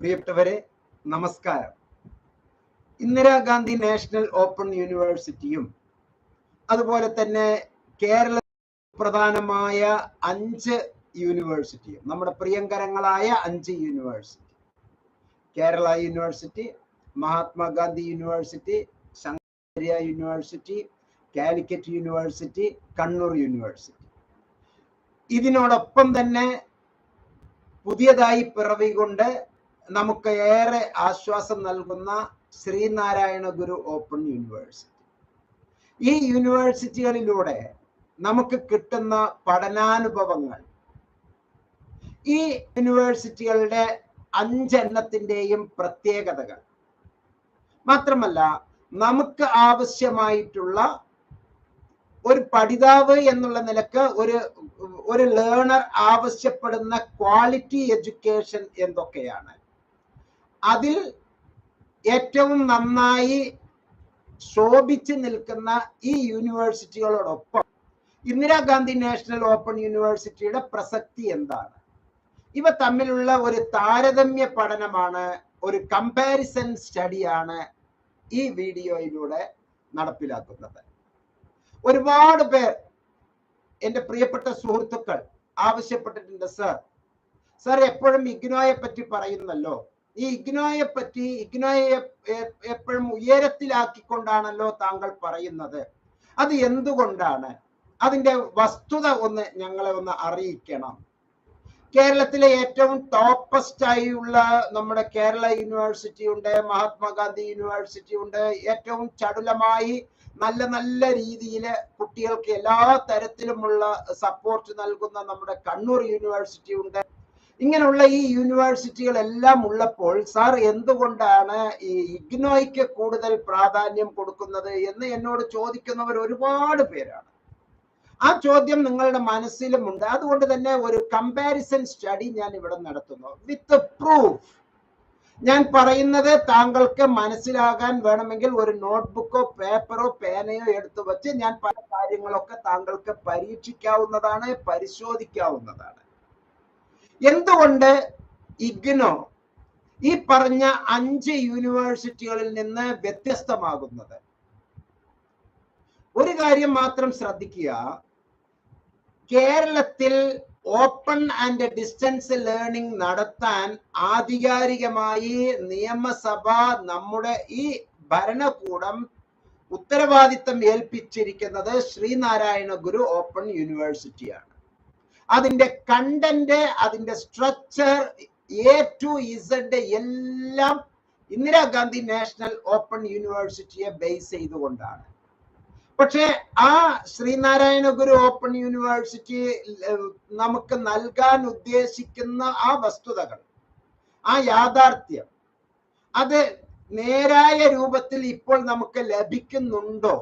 പ്രിയപ്പെട്ടവരെ, നമസ്കാരം. Indira Gandhi national open യൂണിവേഴ്സിറ്റിയും അതുപോലെ തന്നെ കേരള പ്രധാനമായ 5 യൂണിവേഴ്സിറ്റിയും, നമ്മുടെ പ്രിയങ്കരങ്ങളായ 5 university, Kerala university, Mahatma Gandhi university, Shankaracharya university, Calicut university, Kannur university, ഇതിനോടൊപ്പം തന്നെ പുതിയതായി പിറവികൊണ്ട് നമുക്ക് ഏറെ ആശ്വാസം നൽകുന്ന ശ്രീനാരായണ ഗുരു ഓപ്പൺ യൂണിവേഴ്സിറ്റി. ഈ യൂണിവേഴ്സിറ്റികളിലൂടെ നമുക്ക് കിട്ടുന്ന പഠനാനുഭവങ്ങൾ, ഈ യൂണിവേഴ്സിറ്റികളുടെ 5 എണ്ണത്തിൻ്റെയും പ്രത്യേകതകൾ മാത്രമല്ല, നമുക്ക് ആവശ്യമായിട്ടുള്ള ഒരു പഠിതാവ് എന്നുള്ള നിലക്ക് ഒരു ലേണർ ആവശ്യപ്പെടുന്ന ക്വാളിറ്റി എഡ്യൂക്കേഷൻ എന്തൊക്കെയാണ്, അതിൽ ഏറ്റവും നന്നായി ശോഭിച്ചു നിൽക്കുന്ന ഈ യൂണിവേഴ്സിറ്റികളോടൊപ്പം ഇന്ദിരാഗാന്ധി നാഷണൽ ഓപ്പൺ യൂണിവേഴ്സിറ്റിയുടെ പ്രസക്തി എന്താണ്, ഇവ തമ്മിലുള്ള ഒരു താരതമ്യ പഠനമാണ്, ഒരു കമ്പാരിസൺ സ്റ്റഡിയാണ് ഈ വീഡിയോയിലൂടെ നടപ്പിലാക്കുന്നത്. ഒരുപാട് പേർ, എൻ്റെ പ്രിയപ്പെട്ട സുഹൃത്തുക്കൾ ആവശ്യപ്പെട്ടിട്ടുണ്ട്, സർ എപ്പോഴും ഇഗ്നോയെ പറ്റി പറയുന്നല്ലോ, ഈ ഇഗ്നോയെ എപ്പോഴും ഉയരത്തിലാക്കിക്കൊണ്ടാണല്ലോ താങ്കൾ പറയുന്നത്, അത് എന്തുകൊണ്ടാണ്? അതിന്റെ വസ്തുത ഞങ്ങളെ അറിയിക്കണം. കേരളത്തിലെ ഏറ്റവും ടോപ്പസ്റ്റ് ആയുള്ള നമ്മുടെ കേരള യൂണിവേഴ്സിറ്റി ഉണ്ട്, മഹാത്മാഗാന്ധി യൂണിവേഴ്സിറ്റി ഉണ്ട്, ഏറ്റവും ചടുലമായി നല്ല രീതിയിൽ കുട്ടികൾക്ക് എല്ലാ തരത്തിലുമുള്ള സപ്പോർട്ട് നൽകുന്ന നമ്മുടെ കണ്ണൂർ യൂണിവേഴ്സിറ്റി ഉണ്ട്. ഇങ്ങനെയുള്ള ഈ യൂണിവേഴ്സിറ്റികളെല്ലാം ഉള്ളപ്പോൾ സാർ എന്തുകൊണ്ടാണ് ഈ ഇഗ്നോയ്ക്ക് കൂടുതൽ പ്രാധാന്യം കൊടുക്കുന്നത് എന്ന് എന്നോട് ചോദിക്കുന്നവർ ഒരുപാട് പേരാണ്. ആ ചോദ്യം നിങ്ങളുടെ മനസ്സിലുമുണ്ട്. അതുകൊണ്ട് തന്നെ ഒരു കമ്പാരിസൺ സ്റ്റഡി ഞാൻ ഇവിടെ നടത്തുന്നു വിത്ത് പ്രൂഫ്. ഞാൻ പറയുന്നത് താങ്കൾക്ക് മനസ്സിലാകാൻ വേണമെങ്കിൽ ഒരു നോട്ട്ബുക്കോ പേപ്പറോ പേനയോ എടുത്തു വെച്ച് ഞാൻ പല കാര്യങ്ങളൊക്കെ താങ്കൾക്ക് പരീക്ഷിക്കാവുന്നതാണ്, പരിശോധിക്കാവുന്നതാണ്. എന്തുകൊണ്ട് ഇഗ്നോ ഈ പറഞ്ഞ 5 യൂണിവേഴ്സിറ്റികളിൽ നിന്ന് വ്യത്യസ്തമാകുന്നത്? ഒരു കാര്യം മാത്രം ശ്രദ്ധിക്കുക, കേരളത്തിൽ ഓപ്പൺ ആൻഡ് ഡിസ്റ്റൻസ് ലേണിംഗ് നടത്താൻ ആധികാരികമായി നിയമസഭ, നമ്മുടെ ഈ ഭരണകൂടം ഉത്തരവാദിത്തം ഏൽപ്പിച്ചിരിക്കുന്നത് ശ്രീനാരായണ ഗുരു ഓപ്പൺ യൂണിവേഴ്സിറ്റിയാണ്. അതിന്റെ കണ്ടന്റ്, അതിന്റെ സ്ട്രക്ചർ, A to Z എല്ലാം ഇന്ദിരാഗാന്ധി നാഷണൽ ഓപ്പൺ യൂണിവേഴ്സിറ്റിയെ ബേസ് ചെയ്തുകൊണ്ടാണ്. പക്ഷെ ആ ശ്രീനാരായണ ഗുരു ഓപ്പൺ യൂണിവേഴ്സിറ്റി നമുക്ക് നൽകാൻ ഉദ്ദേശിക്കുന്ന ആ വസ്തുതകൾ, ആ യാഥാർത്ഥ്യം, അത് നേരായ രൂപത്തിൽ ഇപ്പോൾ നമുക്ക് ലഭിക്കുന്നുണ്ടോ?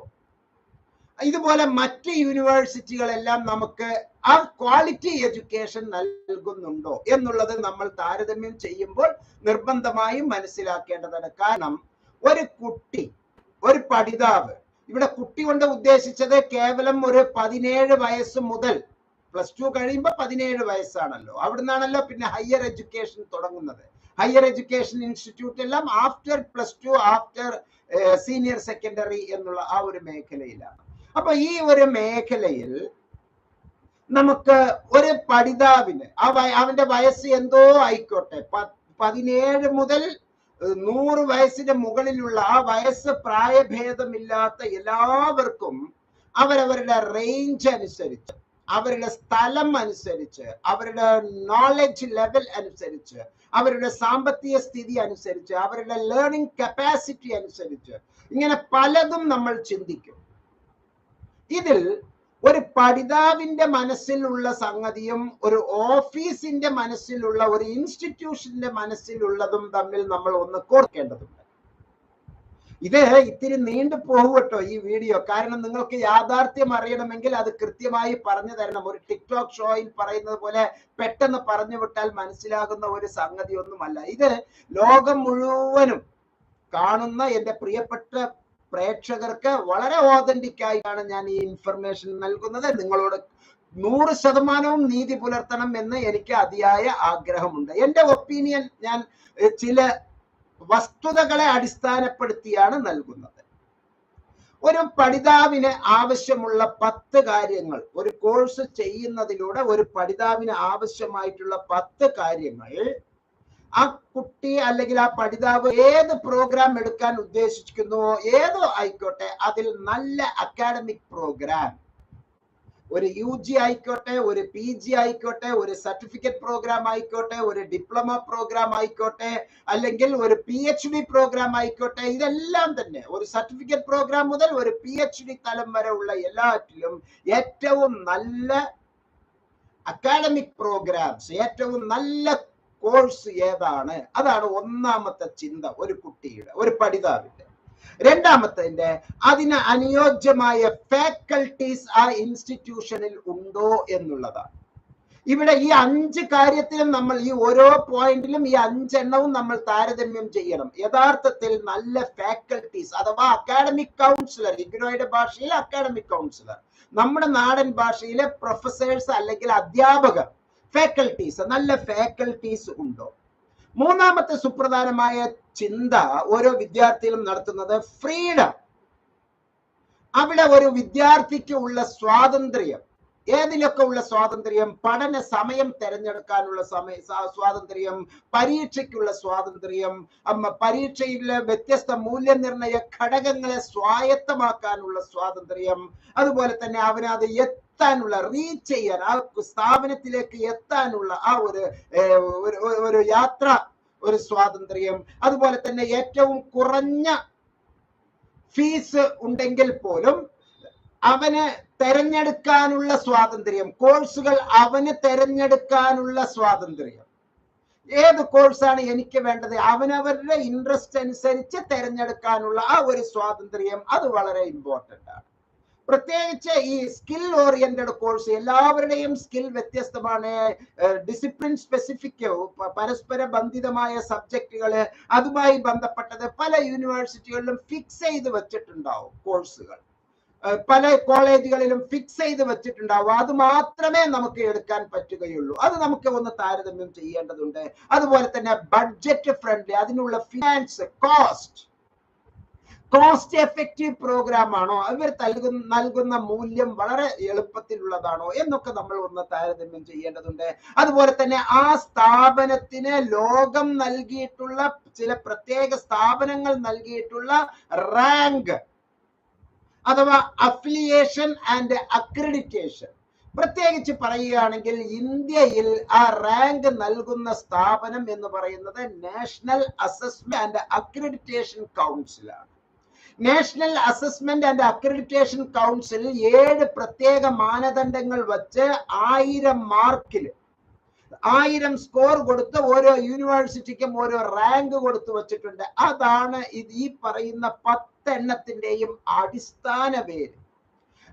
ഇതുപോലെ മറ്റ് യൂണിവേഴ്സിറ്റികളെല്ലാം നമുക്ക് ആ ക്വാളിറ്റി എഡ്യൂക്കേഷൻ നൽകുന്നുണ്ടോ എന്നുള്ളത് നമ്മൾ താരതമ്യം ചെയ്യുമ്പോൾ നിർബന്ധമായും മനസ്സിലാക്കേണ്ടതാണ്. കാരണം ഒരു കുട്ടി, ഒരു പഠിതാവ്, ഇവിടെ കുട്ടി കൊണ്ട് ഉദ്ദേശിച്ചത് കേവലം ഒരു 17 വയസ്സ് മുതൽ, +2 കഴിയുമ്പോൾ 17 വയസ്സാണല്ലോ, അവിടുന്നാണല്ലോ പിന്നെ ഹയർ എഡ്യൂക്കേഷൻ തുടങ്ങുന്നത്. ഹയർ എഡ്യൂക്കേഷൻ ഇൻസ്റ്റിറ്റ്യൂട്ട് എല്ലാം ആഫ്റ്റർ +2, ആഫ്റ്റർ സീനിയർ സെക്കൻഡറി എന്നുള്ള ആ ഒരു മേഖലയിലാണ്. അപ്പൊ ഈ ഒരു മേഖലയിൽ നമുക്ക് ഒരു പഠിതാവിന് അവന്റെ വയസ്സ് എന്തോ ആയിക്കോട്ടെ, 17 മുതൽ 100 വയസ്സിന് മുകളിലുള്ള ആ വയസ്സ് പ്രായഭേദമില്ലാത്ത എല്ലാവർക്കും അവരവരുടെ റേഞ്ച് അനുസരിച്ച്, അവരുടെ സ്ഥലം അനുസരിച്ച്, അവരുടെ നോളജ് ലെവൽ അനുസരിച്ച്, അവരുടെ സാമ്പത്തിക സ്ഥിതി അനുസരിച്ച്, അവരുടെ ലേണിംഗ് കപ്പാസിറ്റി അനുസരിച്ച്, ഇങ്ങനെ പലതും നമ്മൾ ചിന്തിക്കും. ഇതിൽ ഒരു പഠിതാവിന്റെ മനസ്സിലുള്ള സംഗതിയും ഒരു ഓഫീസിന്റെ മനസ്സിലുള്ള, ഒരു ഇൻസ്റ്റിറ്റ്യൂഷന്റെ മനസ്സിലുള്ളതും തമ്മിൽ നമ്മൾ ഒന്ന് കോർക്കേണ്ടതുണ്ട്. ഇത് ഇത്തിരി നീണ്ടു പോകട്ടോ ഈ വീഡിയോ, കാരണം നിങ്ങൾക്ക് യാഥാർത്ഥ്യം അറിയണമെങ്കിൽ അത് കൃത്യമായി പറഞ്ഞു തരണം. ഒരു ടിക്ടോക്ക് ഷോയിൽ പറയുന്നത് പോലെ പെട്ടെന്ന് പറഞ്ഞു വിട്ടാൽ മനസ്സിലാകുന്ന ഒരു സംഗതി ഒന്നുമല്ല. ഇത് ലോകം മുഴുവനും കാണുന്ന എൻ്റെ പ്രിയപ്പെട്ട പ്രേക്ഷകർക്ക് വളരെ ഓതന്റിക് ആയിട്ടാണ് ഞാൻ ഈ ഇൻഫർമേഷൻ നൽകുന്നത്. നിങ്ങളോട് 100% നീതി പുലർത്തണം എന്ന് എനിക്ക് അതിയായ ആഗ്രഹമുണ്ട്. എന്റെ ഒപ്പീനിയൻ ഞാൻ ചില വസ്തുതകളെ അടിസ്ഥാനപ്പെടുത്തിയാണ് നൽകുന്നത്. ഒരു പഠിതാവിന് ആവശ്യമുള്ള 10 കാര്യങ്ങൾ, ഒരു കോഴ്സ് ചെയ്യുന്നതിലൂടെ ഒരു പഠിതാവിന് ആവശ്യമായിട്ടുള്ള 10 കാര്യങ്ങൾ ആ കുട്ടി അല്ലെങ്കിൽ ആ പഠിതാവ് ഏത് പ്രോഗ്രാം എടുക്കാൻ ഉദ്ദേശിക്കുന്നുവോ ഏതോ ആയിക്കോട്ടെ, അതിൽ നല്ല അക്കാഡമിക് പ്രോഗ്രാം, ഒരു UG ആയിക്കോട്ടെ, ഒരു PG ആയിക്കോട്ടെ, ഒരു സർട്ടിഫിക്കറ്റ് പ്രോഗ്രാം ആയിക്കോട്ടെ, ഒരു ഡിപ്ലോമ പ്രോഗ്രാം ആയിക്കോട്ടെ, അല്ലെങ്കിൽ ഒരു PhD പ്രോഗ്രാം ആയിക്കോട്ടെ, ഇതെല്ലാം തന്നെ ഒരു സർട്ടിഫിക്കറ്റ് പ്രോഗ്രാം മുതൽ ഒരു PhD തലം വരെ ഉള്ള എല്ലാറ്റിലും ഏറ്റവും നല്ല അക്കാഡമിക് പ്രോഗ്രാംസ്, ഏറ്റവും നല്ല കോഴ്സ് ഏതാണ്? അതാണ് ഒന്നാമത്തെ ചിന്ത ഒരു കുട്ടിയുടെ, ഒരു പഠിതാവിന്റെ. രണ്ടാമത്തെ, അതിന് അനുയോജ്യമായ ഫാക്കൽറ്റീസ് ആ ഇൻസ്റ്റിറ്റ്യൂഷനിൽ ഉണ്ടോ എന്നുള്ളതാണ്. ഇവിടെ ഈ 5 കാര്യത്തിലും നമ്മൾ ഈ ഓരോ പോയിന്റിലും ഈ 5 എണ്ണവും നമ്മൾ താരതമ്യം ചെയ്യണം. യഥാർത്ഥത്തിൽ നല്ല ഫാക്കൽറ്റീസ് അഥവാ അക്കാഡമിക് കൗൺസിലർ, ഇഗ്നോയുടെ ഭാഷയിൽ അക്കാഡമിക് കൗൺസിലർ, നമ്മുടെ നാടൻ ഭാഷയിലെ പ്രൊഫസേഴ്സ് അല്ലെങ്കിൽ അധ്യാപകർ, ഫാക്കൽറ്റീസ്, നല്ല ഫാക്കൽറ്റീസ് ഉണ്ടോ? മൂന്നാമത്തെ സുപ്രധാനമായ ചിന്ത ഓരോ വിദ്യാർത്ഥിയിലും നടത്തുന്നത് ഫ്രീഡം. അവിടെ ഒരു വിദ്യാർത്ഥിക്ക് ഉള്ള സ്വാതന്ത്ര്യം, ഏതിലൊക്കെ ഉള്ള സ്വാതന്ത്ര്യം? പഠന സമയം തിരഞ്ഞെടുക്കാനുള്ള സ്വാതന്ത്ര്യം, പരീക്ഷയ്ക്കുള്ള സ്വാതന്ത്ര്യം, പരീക്ഷയിലെ വ്യത്യസ്ത മൂല്യനിർണയ ഘടകങ്ങളെ സ്വായത്തമാക്കാനുള്ള സ്വാതന്ത്ര്യം, അതുപോലെ തന്നെ അവനത് എത്താനുള്ള, റീച്ച് ചെയ്യാൻ, ആ സ്ഥാപനത്തിലേക്ക് എത്താനുള്ള ആ ഒരു യാത്ര, ഒരു സ്വാതന്ത്ര്യം, അതുപോലെ തന്നെ ഏറ്റവും കുറഞ്ഞ ഫീസ് ഉണ്ടെങ്കിൽ പോലും അവന് തെരഞ്ഞെടുക്കാനുള്ള സ്വാതന്ത്ര്യം, കോഴ്സുകൾ അവന് തെരഞ്ഞെടുക്കാനുള്ള സ്വാതന്ത്ര്യം. ഏത് കോഴ്സാണ് എനിക്ക് വേണ്ടത്, അവനവരുടെ ഇൻട്രസ്റ്റ് അനുസരിച്ച് തെരഞ്ഞെടുക്കാനുള്ള ആ ഒരു സ്വാതന്ത്ര്യം, അത് വളരെ ഇമ്പോർട്ടൻ്റ് ആണ്. പ്രത്യേകിച്ച് ഈ സ്കിൽ ഓറിയന്റഡ് കോഴ്സ്, എല്ലാവരുടെയും സ്കിൽ വ്യത്യസ്തമാണ്. ഡിസിപ്ലിൻ സ്പെസിഫിക്, പരസ്പര ബന്ധിതമായ സബ്ജക്റ്റുകള്, അതുമായി ബന്ധപ്പെട്ടത് പല യൂണിവേഴ്സിറ്റികളിലും ഫിക്സ് ചെയ്ത് വെച്ചിട്ടുണ്ടാവും കോഴ്സുകൾ, പല കോളേജുകളിലും ഫിക്സ് ചെയ്ത് വെച്ചിട്ടുണ്ടാവും. അത് മാത്രമേ നമുക്ക് എടുക്കാൻ പറ്റുകയുള്ളൂ. അത് നമുക്ക് ഒന്ന് താരതമ്യം ചെയ്യേണ്ടതുണ്ട്. അതുപോലെ തന്നെ ബഡ്ജറ്റ് ഫ്രണ്ട്ലി, അതിനുള്ള ഫിനാൻസ്, കോസ്റ്റ് എഫക്റ്റീവ് പ്രോഗ്രാം ആണോ, അവർ നൽകുന്ന മൂല്യം വളരെ എളുപ്പത്തിലുള്ളതാണോ എന്നൊക്കെ നമ്മൾ ഒന്ന് താരതമ്യം ചെയ്യേണ്ടതുണ്ട്. അതുപോലെ തന്നെ ആ സ്ഥാപനത്തിന് ലോകം നൽകിയിട്ടുള്ള, ചില പ്രത്യേക സ്ഥാപനങ്ങൾ നൽകിയിട്ടുള്ള റാങ്ക് അഥവാ അഫിലിയേഷൻ ആൻഡ് അക്രഡിറ്റേഷൻ. പ്രത്യേകിച്ച് പറയുകയാണെങ്കിൽ ഇന്ത്യയിൽ ആ റാങ്ക് നൽകുന്ന സ്ഥാപനം എന്ന് പറയുന്നത് നാഷണൽ അസസ്മെന്റ് ആൻഡ് അക്രഡിറ്റേഷൻ കൗൺസിലാണ്. National assessment and accreditation council 7 പ്രത്യേക മാനദണ്ഡങ്ങൾ വച്ച് 1000 മാർക്കിൽ 1000 സ്കോർ കൊടുത്ത് ഓരോ യൂണിവേഴ്സിറ്റിക്കും ഓരോ റാങ്ക് കൊടുത്തു വച്ചിട്ടുണ്ട്. അതാണ് ഈ പറയുന്ന 10 എണ്ണത്തിന്റെയും അടിസ്ഥാന പേര്.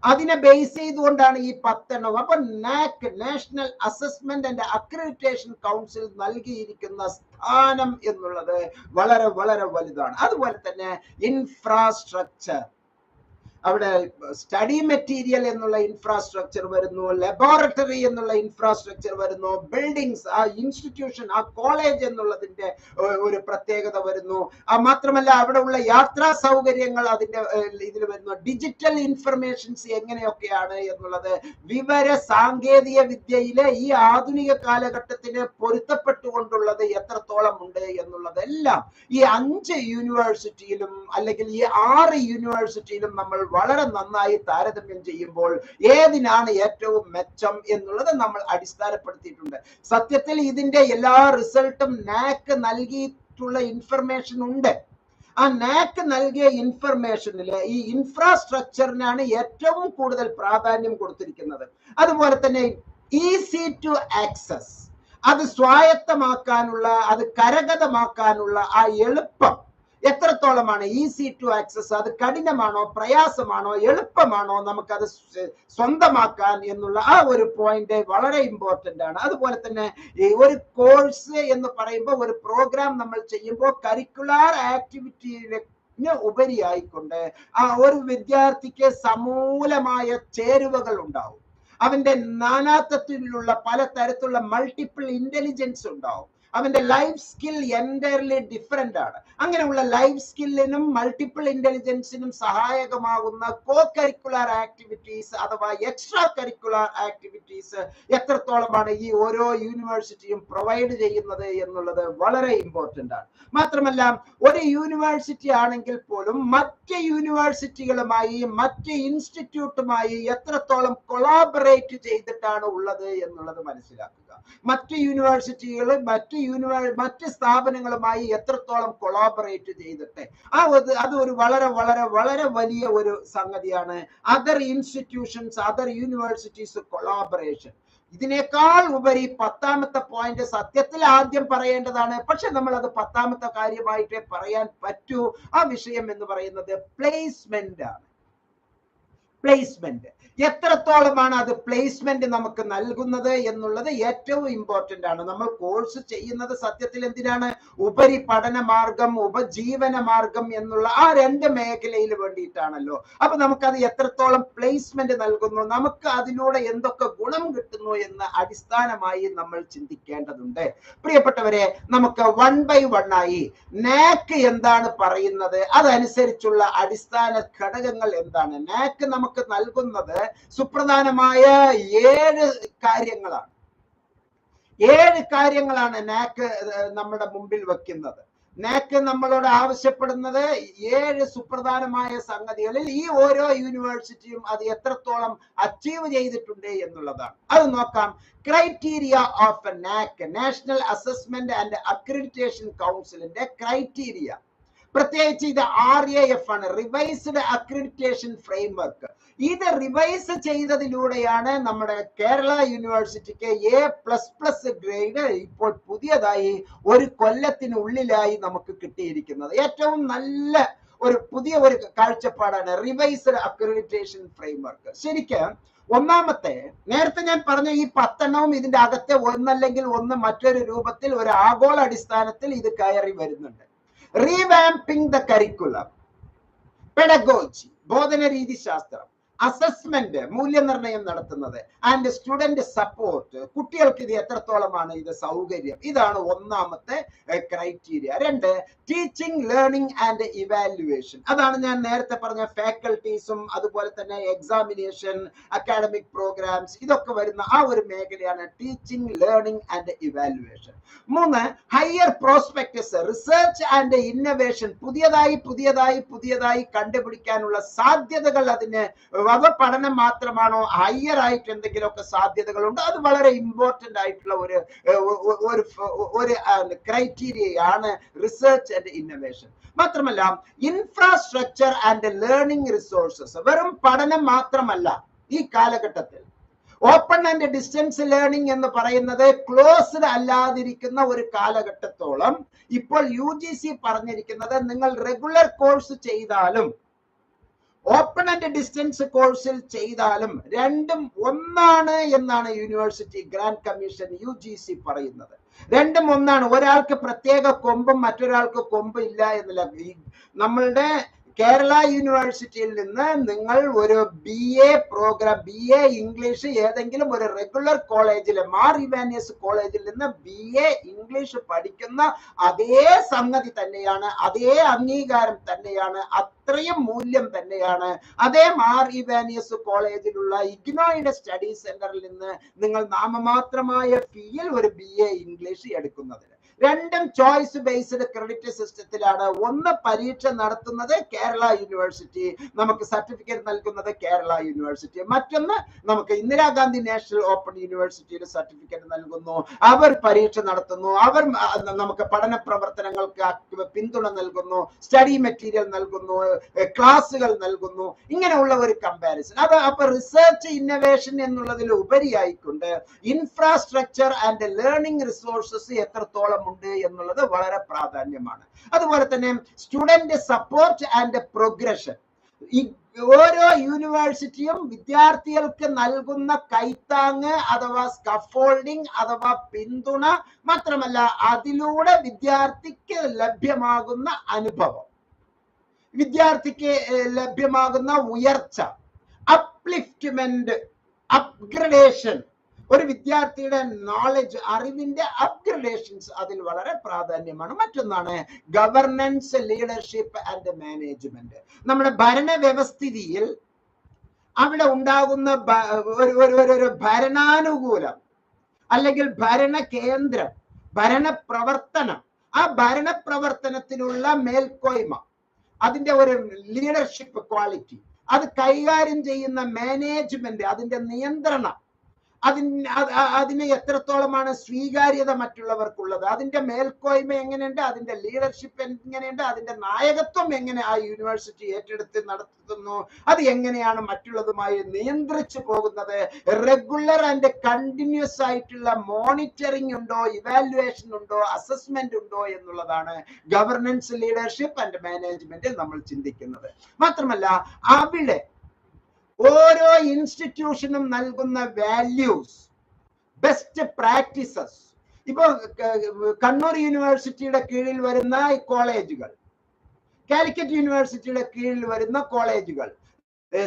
അതിനെ ബേസ് ചെയ്തുകൊണ്ടാണ് ഈ 10 എണ്ണം. അപ്പൊ NAAC, national assessment and accreditation council നൽകിയിരിക്കുന്ന സ്ഥാനം എന്നുള്ളത് വളരെ വളരെ വലുതാണ്. അതുപോലെ തന്നെ ഇൻഫ്രാസ്ട്രക്ചർ, അവിടെ സ്റ്റഡി മെറ്റീരിയൽ എന്നുള്ള ഇൻഫ്രാസ്ട്രക്ചർ വരുന്നു, ലബോറട്ടറി എന്നുള്ള ഇൻഫ്രാസ്ട്രക്ചർ വരുന്നു, ബിൽഡിങ്സ്, ആ ഇൻസ്റ്റിറ്റ്യൂഷൻ, ആ കോളേജ് എന്നുള്ളതിന്റെ ഒരു പ്രത്യേകത വരുന്നു. മാത്രമല്ല അവിടെ ഉള്ള യാത്രാ സൗകര്യങ്ങൾ അതിന്റെ ഇതിൽ വരുന്നു. ഡിജിറ്റൽ ഇൻഫർമേഷൻസ് എങ്ങനെയൊക്കെയാണ് എന്നുള്ളത്, വിവര സാങ്കേതിക വിദ്യയിലെ ഈ ആധുനിക കാലഘട്ടത്തിന് പൊരുത്തപ്പെട്ടുകൊണ്ടുള്ളത് എത്രത്തോളം ഉണ്ട് എന്നുള്ളതെല്ലാം ഈ 5 യൂണിവേഴ്സിറ്റിയിലും അല്ലെങ്കിൽ ഈ 6 യൂണിവേഴ്സിറ്റിയിലും നമ്മൾ വളരെ നന്നായി താരതമ്യം ചെയ്യുമ്പോൾ ഏതിനാണ് ഏറ്റവും മെച്ചം എന്നുള്ളത് നമ്മൾ അടിസ്ഥാനപ്പെടുത്തിയിട്ടുണ്ട്. സത്യത്തിൽ ഇതിന്റെ എല്ലാ റിസൾട്ടും നാക് നൽകിയിട്ടുള്ള ഇൻഫർമേഷൻ ഉണ്ട്. ആ നാക് നൽകിയ ഇൻഫർമേഷനില് ഈ ഇൻഫ്രാസ്ട്രക്ചറിനാണ് ഏറ്റവും കൂടുതൽ പ്രാധാന്യം കൊടുത്തിരിക്കുന്നത്. അതുപോലെ തന്നെ ഈസി ടു ആക്സസ്, അത് സ്വായത്തമാക്കാനുള്ള, അത് കരഗതമാക്കാനുള്ള ആ എളുപ്പം എത്രത്തോളമാണ്? ഈസി ടു ആക്സസ്, അത് കഠിനമാണോ, പ്രയാസമാണോ, എളുപ്പമാണോ നമുക്കത് സ്വന്തമാക്കാൻ എന്നുള്ള ആ ഒരു പോയിന്റ് വളരെ ഇമ്പോർട്ടന്റ് ആണ്. അതുപോലെ തന്നെ ഈ ഒരു കോഴ്സ് എന്ന് പറയുമ്പോൾ, ഒരു പ്രോഗ്രാം നമ്മൾ ചെയ്യുമ്പോൾ കരിക്കുലർ ആക്ടിവിറ്റിയിലെ ഉപരിയായിക്കൊണ്ട് ആ ഒരു വിദ്യാർത്ഥിക്ക് സമൂലമായ ചേരുവകൾ ഉണ്ടാവും. അവന്റെ നാനാത്വത്തിലുള്ള പലതരത്തിലുള്ള മൾട്ടിപ്പിൾ ഇന്റലിജൻസ് ഉണ്ടാവും. അവന്റെ ലൈഫ് സ്കിൽ എൻറ്റയർലി ഡിഫറെന്റ് ആണ്. അങ്ങനെയുള്ള ലൈഫ് സ്കില്ലിനും മൾട്ടിപ്പിൾ ഇന്റലിജൻസിനും സഹായകമാകുന്ന കോ കരിക്കുലർ ആക്ടിവിറ്റീസ് അഥവാ എക്സ്ട്രാ കരിക്കുലർ ആക്ടിവിറ്റീസ് എത്രത്തോളമാണ് ഈ ഓരോ യൂണിവേഴ്സിറ്റിയും പ്രൊവൈഡ് ചെയ്യുന്നത് എന്നുള്ളത് വളരെ ഇമ്പോർട്ടന്റ് ആണ്. മാത്രമല്ല ഒരു യൂണിവേഴ്സിറ്റി ആണെങ്കിൽ പോലും മറ്റ് യൂണിവേഴ്സിറ്റികളുമായി മറ്റ് ഇൻസ്റ്റിറ്റ്യൂട്ടുമായി എത്രത്തോളം കൊളാബറേറ്റ് ചെയ്തിട്ടാണ് ഉള്ളത് എന്നുള്ളത് മനസ്സിലാക്കുക. മറ്റ് യൂണിവേഴ്സിറ്റികൾ മറ്റ് സ്ഥാപനങ്ങളുമായി എത്രത്തോളം കൊളാബറേറ്റ് ചെയ്തിട്ട് അത് ഒരു വളരെ വളരെ വളരെ വലിയ ഒരു സംഗതിയാണ്. Other institutions, other universities collaboration. ഇതിനേക്കാൾ ഉപരി 10ാമത്തെ പോയിന്റ് സത്യത്തിൽ ആദ്യം പറയേണ്ടതാണ്, പക്ഷെ നമ്മൾ അത് 10ാമത്തെ കാര്യമായിട്ടേ പറയാൻ പറ്റൂ. ആ വിഷയം എന്ന് പറയുന്നത് പ്ലേസ്മെന്റ് ആണ്. പ്ലേസ്മെന്റ് എത്രത്തോളമാണ് അത് പ്ലേസ്മെന്റ് നമുക്ക് നൽകുന്നത് എന്നുള്ളത് ഏറ്റവും ഇമ്പോർട്ടന്റ് ആണ്. നമ്മൾ കോഴ്സ് ചെയ്യുന്നത് സത്യത്തിൽ എന്തിനാണ്? ഉപരി പഠന മാർഗം, ഉപജീവന മാർഗം എന്നുള്ള ആ 2 മേഖലയിൽ വേണ്ടിയിട്ടാണല്ലോ. അപ്പൊ നമുക്കത് എത്രത്തോളം പ്ലേസ്മെന്റ് നൽകുന്നു, നമുക്ക് അതിലൂടെ എന്തൊക്കെ ഗുണം കിട്ടുന്നു എന്ന് അടിസ്ഥാനമായി നമ്മൾ ചിന്തിക്കേണ്ടതുണ്ട്. പ്രിയപ്പെട്ടവരെ, നമുക്ക് 1 by 1 ആയി നാക് എന്താണ് പറയുന്നത്, അതനുസരിച്ചുള്ള അടിസ്ഥാന ഘടകങ്ങൾ എന്താണ്. നാക് നമുക്ക് നൽകുന്നത് സുപ്രധാനമായ 7 കാര്യങ്ങളാണ്. 7 കാര്യങ്ങളാണ് നാക് നമ്മുടെ മുമ്പിൽ വെക്കുന്നത്. നാക് നമ്മളോട് ആവശ്യപ്പെടുന്നത് 7 സുപ്രധാനമായ സംഗതികളിൽ ഈ ഓരോ യൂണിവേഴ്സിറ്റിയും അത് എത്രത്തോളം അച്ചീവ് ചെയ്തിട്ടുണ്ട് എന്നുള്ളതാണ്. അത് നോക്കാം. Criteria of NAAC, national assessment and accreditation കൗൺസിലിന്റെ ക്രൈറ്റീരിയ. പ്രത്യേകിച്ച് ഇത് RAF ആണ്, റിവൈസ്ഡ് അക്രഡിറ്റേഷൻ ഫ്രെയിംവർക്ക്. ഇത് റിവൈസ് ചെയ്തതിലൂടെയാണ് നമ്മുടെ കേരള യൂണിവേഴ്സിറ്റിക്ക് A++ ഗ്രേഡ് ഇപ്പോൾ പുതിയതായി 1 കൊല്ലത്തിനുള്ളിലായി നമുക്ക് കിട്ടിയിരിക്കുന്നത്. ഏറ്റവും നല്ല ഒരു പുതിയ ഒരു കാഴ്ചപ്പാടാണ് റിവൈസ്ഡ് അക്രഡിറ്റേഷൻ ഫ്രെയിംവർക്ക്. ശരിക്കും ഒന്നാമത്തെ, നേരത്തെ ഞാൻ പറഞ്ഞ ഈ 10 എണ്ണവും ഇതിന്റെ അകത്തെ ഒന്നല്ലെങ്കിൽ ഒന്ന് മറ്റൊരു രൂപത്തിൽ ഒരു ആഗോള അടിസ്ഥാനത്തിൽ ഇത് കയറി വരുന്നുണ്ട്. റീവാമ്പിംഗ് ദ കരിക്കുലം, പെഡഗോജി ബോധന രീതി ശാസ്ത്രം, അസസ്മെന്റ് മൂല്യനിർണ്ണയം നടത്തുന്നത്, ആൻഡ് സ്റ്റുഡന്റ് സപ്പോർട്ട്, കുട്ടികൾക്ക് ഇത് എത്രത്തോളമാണ് ഇത് സൗകര്യം. ഇതാണ് ഒന്നാമത്തെ criteria. 2 teaching, learning and evaluation. അതാണ് ഞാൻ നേരത്തെ പറഞ്ഞ ഫാക്കൽറ്റീസും അതുപോലെ തന്നെ എക്സാമിനേഷൻ, അക്കാഡമിക് പ്രോഗ്രാംസ്, ഇതൊക്കെ വരുന്ന ആ ഒരു മേഖലയാണ് teaching, learning and evaluation. 3 higher prospectus, research and innovation. പുതിയതായി കണ്ടുപിടിക്കാനുള്ള സാധ്യതകൾ, അതിന് പഠനം മാത്രമാണോ, ഹയർ ആയിട്ട് എന്തെങ്കിലുമൊക്കെ സാധ്യതകളുണ്ട്. അത് വളരെ ഇമ്പോർട്ടന്റ് ആയിട്ടുള്ള ഒരു ക്രൈറ്റീരിയയാണ് റിസർച്ച് ആൻഡ് ഇന്നോവേഷൻ. മാത്രമല്ല ഇൻഫ്രാസ്ട്രക്ചർ ആൻഡ് ലേണിംഗ് റിസോഴ്സസ്. വെറും പഠനം മാത്രമല്ല ഈ കാലഘട്ടത്തിൽ. ഓപ്പൺ ആൻഡ് ഡിസ്റ്റൻസ് ലേണിംഗ് എന്ന് പറയുന്നത് ക്ലോസ്ഡ് അല്ലാതിരിക്കുന്ന ഒരു കാലഘട്ടത്തോളം ഇപ്പോൾ UGC പറഞ്ഞിരിക്കുന്നത് നിങ്ങൾ റെഗുലർ കോഴ്സ് ചെയ്താലും ഓപ്പൺ ആൻഡ് ഡിസ്റ്റൻസ് കോഴ്സിൽ ചെയ്താലും രണ്ടും ഒന്നാണ് എന്നാണ് യൂണിവേഴ്സിറ്റി ഗ്രാന്റ് കമ്മീഷൻ UGC പറയുന്നത്. രണ്ടും ഒന്നാണ്. ഒരാൾക്ക് പ്രത്യേക കൊമ്പും മറ്റൊരാൾക്ക് കൊമ്പ് ഇല്ല എന്നില്ല. നമ്മളുടെ കേരള യൂണിവേഴ്സിറ്റിയിൽ നിന്ന് നിങ്ങൾ ഒരു BA പ്രോഗ്രാം, BA ഇംഗ്ലീഷ് ഏതെങ്കിലും ഒരു റെഗുലർ കോളേജിൽ, മാർ ഇവാനിയസ് കോളേജിൽ നിന്ന് BA ഇംഗ്ലീഷ് പഠിക്കുന്ന അതേ സംഗതി തന്നെയാണ്, അതേ അംഗീകാരം തന്നെയാണ്, അത്രയും മൂല്യം തന്നെയാണ് അതേ മാർ ഇവാനിയസ് കോളേജിലുള്ള ഇഗ്നോയുടെ സ്റ്റഡി സെന്ററിൽ നിന്ന് നിങ്ങൾ നാമമാത്രമായ ഫീയിൽ ഒരു BA ഇംഗ്ലീഷ് എടുക്കുന്നതിന്. രണ്ടും ചോയ്സ് ബേസ്ഡ് ക്രെഡിറ്റ് സിസ്റ്റത്തിലാണ്. ഒന്ന് പരീക്ഷ നടത്തുന്നത് കേരള യൂണിവേഴ്സിറ്റി, നമുക്ക് സർട്ടിഫിക്കറ്റ് നൽകുന്നത് കേരള യൂണിവേഴ്സിറ്റി. മറ്റൊന്ന് നമുക്ക് ഇന്ദിരാഗാന്ധി നാഷണൽ ഓപ്പൺ യൂണിവേഴ്സിറ്റിയിൽ സർട്ടിഫിക്കറ്റ് നൽകുന്നു, അവർ പരീക്ഷ നടത്തുന്നു, അവർ നമുക്ക് പഠന പ്രവർത്തനങ്ങൾക്ക് പിന്തുണ നൽകുന്നു, സ്റ്റഡി മെറ്റീരിയൽ നൽകുന്നു, ക്ലാസുകൾ നൽകുന്നു. ഇങ്ങനെയുള്ള ഒരു കമ്പാരിസൺ. അത് അപ്പൊ റിസർച്ച് ഇന്നോവേഷൻ എന്നുള്ളതിൽ ഉപരിയായിക്കൊണ്ട് ഇൻഫ്രാസ്ട്രക്ചർ ആൻഡ് ലേണിംഗ് റിസോഴ്സസ് എത്രത്തോളം ഉണ്ട് എന്നുള്ളത് വളരെ പ്രാധാന്യമാണ്. അതുപോലെ തന്നെ സ്റ്റുഡന്റ് സപ്പോർട്ട് ആൻഡ് പ്രോഗ്രഷൻ. ഓരോ യൂണിവേഴ്സിറ്റിയും വിദ്യാർത്ഥികൾക്ക് നൽകുന്ന കൈത്താങ് അഥവാ സ്കഫോൾഡിംഗ് അഥവാ പിന്തുണ, മാത്രമല്ല അതിലൂടെ വിദ്യാർത്ഥിക്ക് ലഭ്യമാകുന്ന അനുഭവം, വിദ്യാർത്ഥിക്ക് ലഭ്യമാകുന്ന ഉയർച്ച, അപ്ലിഫ്റ്റ്മെന്റ്, അപ്ഗ്രഡേഷൻ, ഒരു വിദ്യാർത്ഥിയുടെ നോളജ്, അറിവിന്റെ അപ്ഗ്രഡേഷൻസ് അതിൽ വളരെ പ്രാധാന്യമാണ്. മറ്റൊന്നാണ് ഗവർണൻസ്, ലീഡർഷിപ്പ് ആൻഡ് മാനേജ്മെന്റ്. നമ്മുടെ ഭരണ വ്യവസ്ഥിതിയിൽ അവിടെ ഉണ്ടാകുന്ന ഒരു ഭരണാനുകൂലം അല്ലെങ്കിൽ ഭരണകേന്ദ്രം, ഭരണപ്രവർത്തനം, ആ ഭരണപ്രവർത്തനത്തിനുള്ള മേൽക്കോയ്മ, അതിന്റെ ഒരു ലീഡർഷിപ്പ് ക്വാളിറ്റി, അത് കൈകാര്യം ചെയ്യുന്ന മാനേജ്മെന്റ്, അതിന്റെ നിയന്ത്രണം, അതിന് എത്രത്തോളമാണ് സ്വീകാര്യത മറ്റുള്ളവർക്കുള്ളത്, അതിന്റെ മേൽക്കോയ്മ എങ്ങനെയുണ്ട്, അതിന്റെ ലീഡർഷിപ്പ് എങ്ങനെയുണ്ട്, അതിന്റെ നായകത്വം എങ്ങനെ ആ യൂണിവേഴ്സിറ്റി ഏറ്റെടുത്ത് നടത്തുന്നു, അത് എങ്ങനെയാണ് മറ്റുള്ളതുമായി നിയന്ത്രിച്ചു പോകുന്നത്, റെഗുലർ ആൻഡ് കണ്ടിന്യൂസ് ആയിട്ടുള്ള മോണിറ്ററിംഗ് ഉണ്ടോ, ഇവാലുവേഷൻ ഉണ്ടോ, അസസ്മെന്റ് ഉണ്ടോ എന്നുള്ളതാണ് ഗവർണൻസ്, ലീഡർഷിപ്പ് ആൻഡ് മാനേജ്മെന്റിൽ നമ്മൾ ചിന്തിക്കുന്നത്. മാത്രമല്ല അവിടെ ഓരോ ഇൻസ്റ്റിറ്റ്യൂഷനും നൽകുന്ന വാല്യൂസ്, ബെസ്റ്റ് പ്രാക്ടീസസ്. ഇപ്പൊ കണ്ണൂർ യൂണിവേഴ്സിറ്റിയുടെ കീഴിൽ വരുന്ന കോളേജുകൾ, കാലിക്കറ്റ് യൂണിവേഴ്സിറ്റിയുടെ കീഴിൽ വരുന്ന കോളേജുകൾ,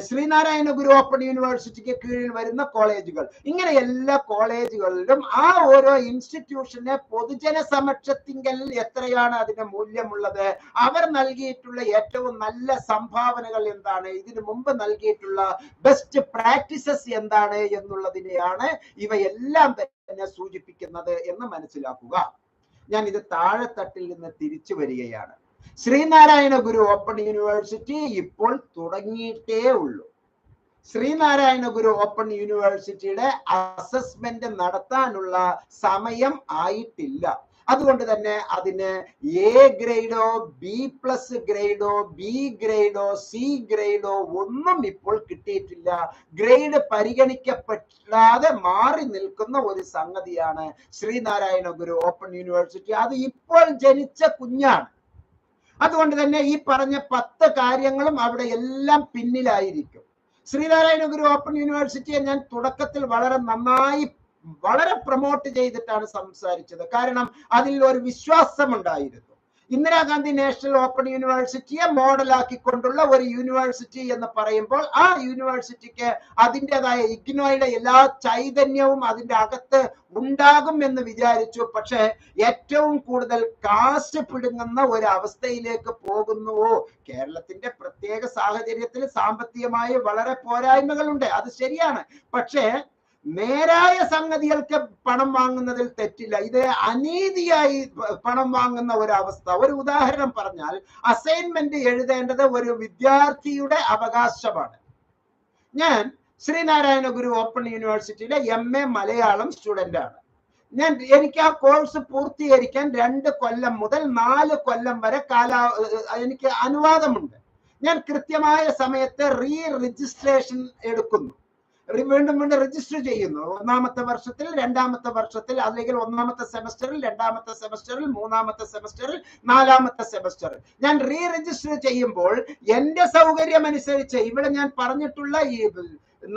ശ്രീനാരായണ ഗുരു ഓപ്പൺ യൂണിവേഴ്സിറ്റിക്ക് കീഴിൽ വരുന്ന കോളേജുകൾ, ഇങ്ങനെ എല്ലാ കോളേജുകളിലും ആ ഓരോ ഇൻസ്റ്റിറ്റ്യൂഷനെ പൊതുജന സമക്ഷത്തിങ്കൽ എത്രയാണ് അതിന്റെ മൂല്യമുള്ളത്, അവർ നൽകിയിട്ടുള്ള ഏറ്റവും നല്ല സംഭാവനകൾ എന്താണ്, ഇതിനു മുമ്പ് നൽകിയിട്ടുള്ള ബെസ്റ്റ് പ്രാക്ടീസസ് എന്താണ് എന്നുള്ളതിനെയാണ് ഇവയെല്ലാം തന്നെ സൂചിപ്പിക്കുന്നത് എന്ന് മനസ്സിലാക്കുക. ഞാൻ ഇത് താഴെത്തട്ടിൽ നിന്ന് തിരിച്ചു വരികയാണ്. ശ്രീനാരായണ ഗുരു ഓപ്പൺ യൂണിവേഴ്സിറ്റി ഇപ്പോൾ തുടങ്ങിയിട്ടേ ഉള്ളൂ. ശ്രീനാരായണ ഗുരു ഓപ്പൺ യൂണിവേഴ്സിറ്റിയുടെ അസസ്മെന്റ് നടത്താനുള്ള സമയം ആയിട്ടില്ല. അതുകൊണ്ട് തന്നെ അതിന് എ ഗ്രേഡോ, B+ ഗ്രേഡോ, B ഗ്രേഡോ, C ഗ്രേഡോ ഒന്നും ഇപ്പോൾ കിട്ടിയിട്ടില്ല. ഗ്രേഡ് പരിഗണിക്കപ്പെടാതെ മാറി നിൽക്കുന്ന ഒരു സംഗതിയാണ് ശ്രീനാരായണ ഗുരു ഓപ്പൺ യൂണിവേഴ്സിറ്റി. അത് ഇപ്പോൾ ജനിച്ച കുഞ്ഞാണ്. അതുകൊണ്ട് തന്നെ ഈ പറഞ്ഞ 10 കാര്യങ്ങളും അവിടെ എല്ലാം പിന്നിലായിരിക്കും. ശ്രീനാരായണ ഗുരു ഓപ്പൺ യൂണിവേഴ്സിറ്റിയെ ഞാൻ തുടക്കത്തിൽ വളരെ നന്നായി, വളരെ പ്രൊമോട്ട് ചെയ്തിട്ടാണ് സംസാരിച്ചത്. കാരണം അതിൽ ഒരു വിശ്വാസമുണ്ടായിരുന്നു. ഇന്ദിരാഗാന്ധി നാഷണൽ ഓപ്പൺ യൂണിവേഴ്സിറ്റിയെ മോഡലാക്കിക്കൊണ്ടുള്ള ഒരു യൂണിവേഴ്സിറ്റി എന്ന് പറയുമ്പോൾ ആ യൂണിവേഴ്സിറ്റിക്ക് അതിൻ്റെതായ ഇഗ്നോയുടെ എല്ലാ ചൈതന്യവും അതിൻ്റെ അകത്ത് ഉണ്ടാകും എന്ന് വിചാരിച്ചു. പക്ഷെ ഏറ്റവും കൂടുതൽ കാശ് പിടുങ്ങുന്ന ഒരു അവസ്ഥയിലേക്ക് പോകുന്നുവോ? കേരളത്തിന്റെ പ്രത്യേക സാഹചര്യത്തിൽ സാമ്പത്തികമായി വളരെ പോരായ്മകളുണ്ട്, അത് ശരിയാണ്. പക്ഷേ നേരായ സംഗതികൾക്ക് പണം വാങ്ങുന്നതിൽ തെറ്റില്ല. ഇത് അനീതിയായി പണം വാങ്ങുന്ന ഒരു അവസ്ഥ. ഒരു ഉദാഹരണം പറഞ്ഞാൽ, അസൈൻമെന്റ് എഴുതേണ്ടത് ഒരു വിദ്യാർത്ഥിയുടെ അവകാശമാണ്. ഞാൻ ശ്രീനാരായണ ഗുരു ഓപ്പൺ യൂണിവേഴ്സിറ്റിയിലെ MA മലയാളം സ്റ്റുഡന്റ് ആണ്. എനിക്ക് ആ കോഴ്സ് പൂർത്തീകരിക്കാൻ 2 കൊല്ലം മുതൽ 4 കൊല്ലം വരെ എനിക്ക് അനുവാദമുണ്ട്. ഞാൻ കൃത്യമായ സമയത്ത് രജിസ്ട്രേഷൻ എടുക്കുന്നു, വീണ്ടും രജിസ്റ്റർ ചെയ്യുന്നു. 1ാമത്തെ വർഷത്തിൽ, 2ാമത്തെ വർഷത്തിൽ, അല്ലെങ്കിൽ 1ാമത്തെ സെമസ്റ്ററിൽ, 2ാമത്തെ സെമസ്റ്ററിൽ, 3ാമത്തെ സെമസ്റ്ററിൽ, 4ാമത്തെ സെമസ്റ്ററിൽ ഞാൻ രജിസ്റ്റർ ചെയ്യുമ്പോൾ എന്റെ സൗകര്യം അനുസരിച്ച് ഇവിടെ ഞാൻ പറഞ്ഞിട്ടുള്ള ഈ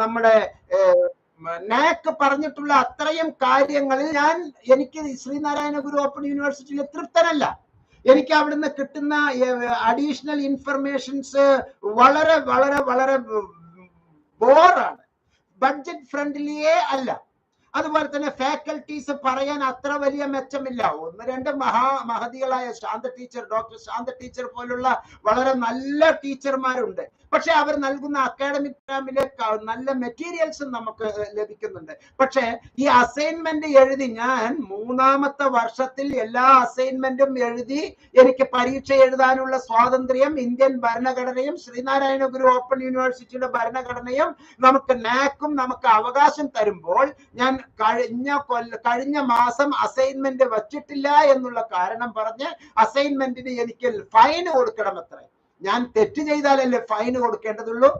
നമ്മുടെ NAC പറഞ്ഞിട്ടുള്ള അത്രയും കാര്യങ്ങളിൽ എനിക്ക് ശ്രീനാരായണ ഗുരു ഓപ്പൺ യൂണിവേഴ്സിറ്റിയിൽ തൃപ്തനല്ല. എനിക്ക് അവിടുന്ന് കിട്ടുന്ന അഡീഷണൽ ഇൻഫർമേഷൻസ് വളരെ വളരെ വളരെ ബോറാണ്, ബഡ്ജറ്റ് ഫ്രണ്ട്ലിയേ അല്ല. അതുപോലെ തന്നെ ഫാക്കൽറ്റീസ് പറയാൻ അത്ര വലിയ മെച്ചമില്ല. 1-2 മഹതികളായ ഡോക്ടർ ശാന്ത ടീച്ചർ പോലുള്ള വളരെ നല്ല ടീച്ചർമാരുണ്ട്. പക്ഷെ അവർ നൽകുന്ന അക്കാഡമിക് പ്രോഗ്രാമിലെ നല്ല മെറ്റീരിയൽസും നമുക്ക് ലഭിക്കുന്നുണ്ട്. പക്ഷെ ഈ അസൈൻമെന്റ് എഴുതി ഞാൻ 3ാമത്തെ വർഷത്തിൽ എല്ലാ അസൈൻമെന്റും എഴുതി എനിക്ക് പരീക്ഷ എഴുതാനുള്ള സ്വാതന്ത്ര്യം ഇന്ത്യൻ ഭരണഘടനയും ശ്രീനാരായണ ഗുരു ഓപ്പൺ യൂണിവേഴ്സിറ്റിയുടെ ഭരണഘടനയും നമുക്ക് NAC-ഉം നമുക്ക് അവകാശം തരുമ്പോൾ ഞാൻ കഴിഞ്ഞ മാസം അസൈൻമെന്റ് വച്ചിട്ടില്ല എന്നുള്ള കാരണം പറഞ്ഞ് അസൈൻമെന്റിന് എനിക്ക് ഫൈൻ കൊടുക്കണമത്രേ. ഞാൻ തെറ്റ് ചെയ്താലല്ലേ ഫൈൻ കൊടുക്കേണ്ടതുള്ളൂ?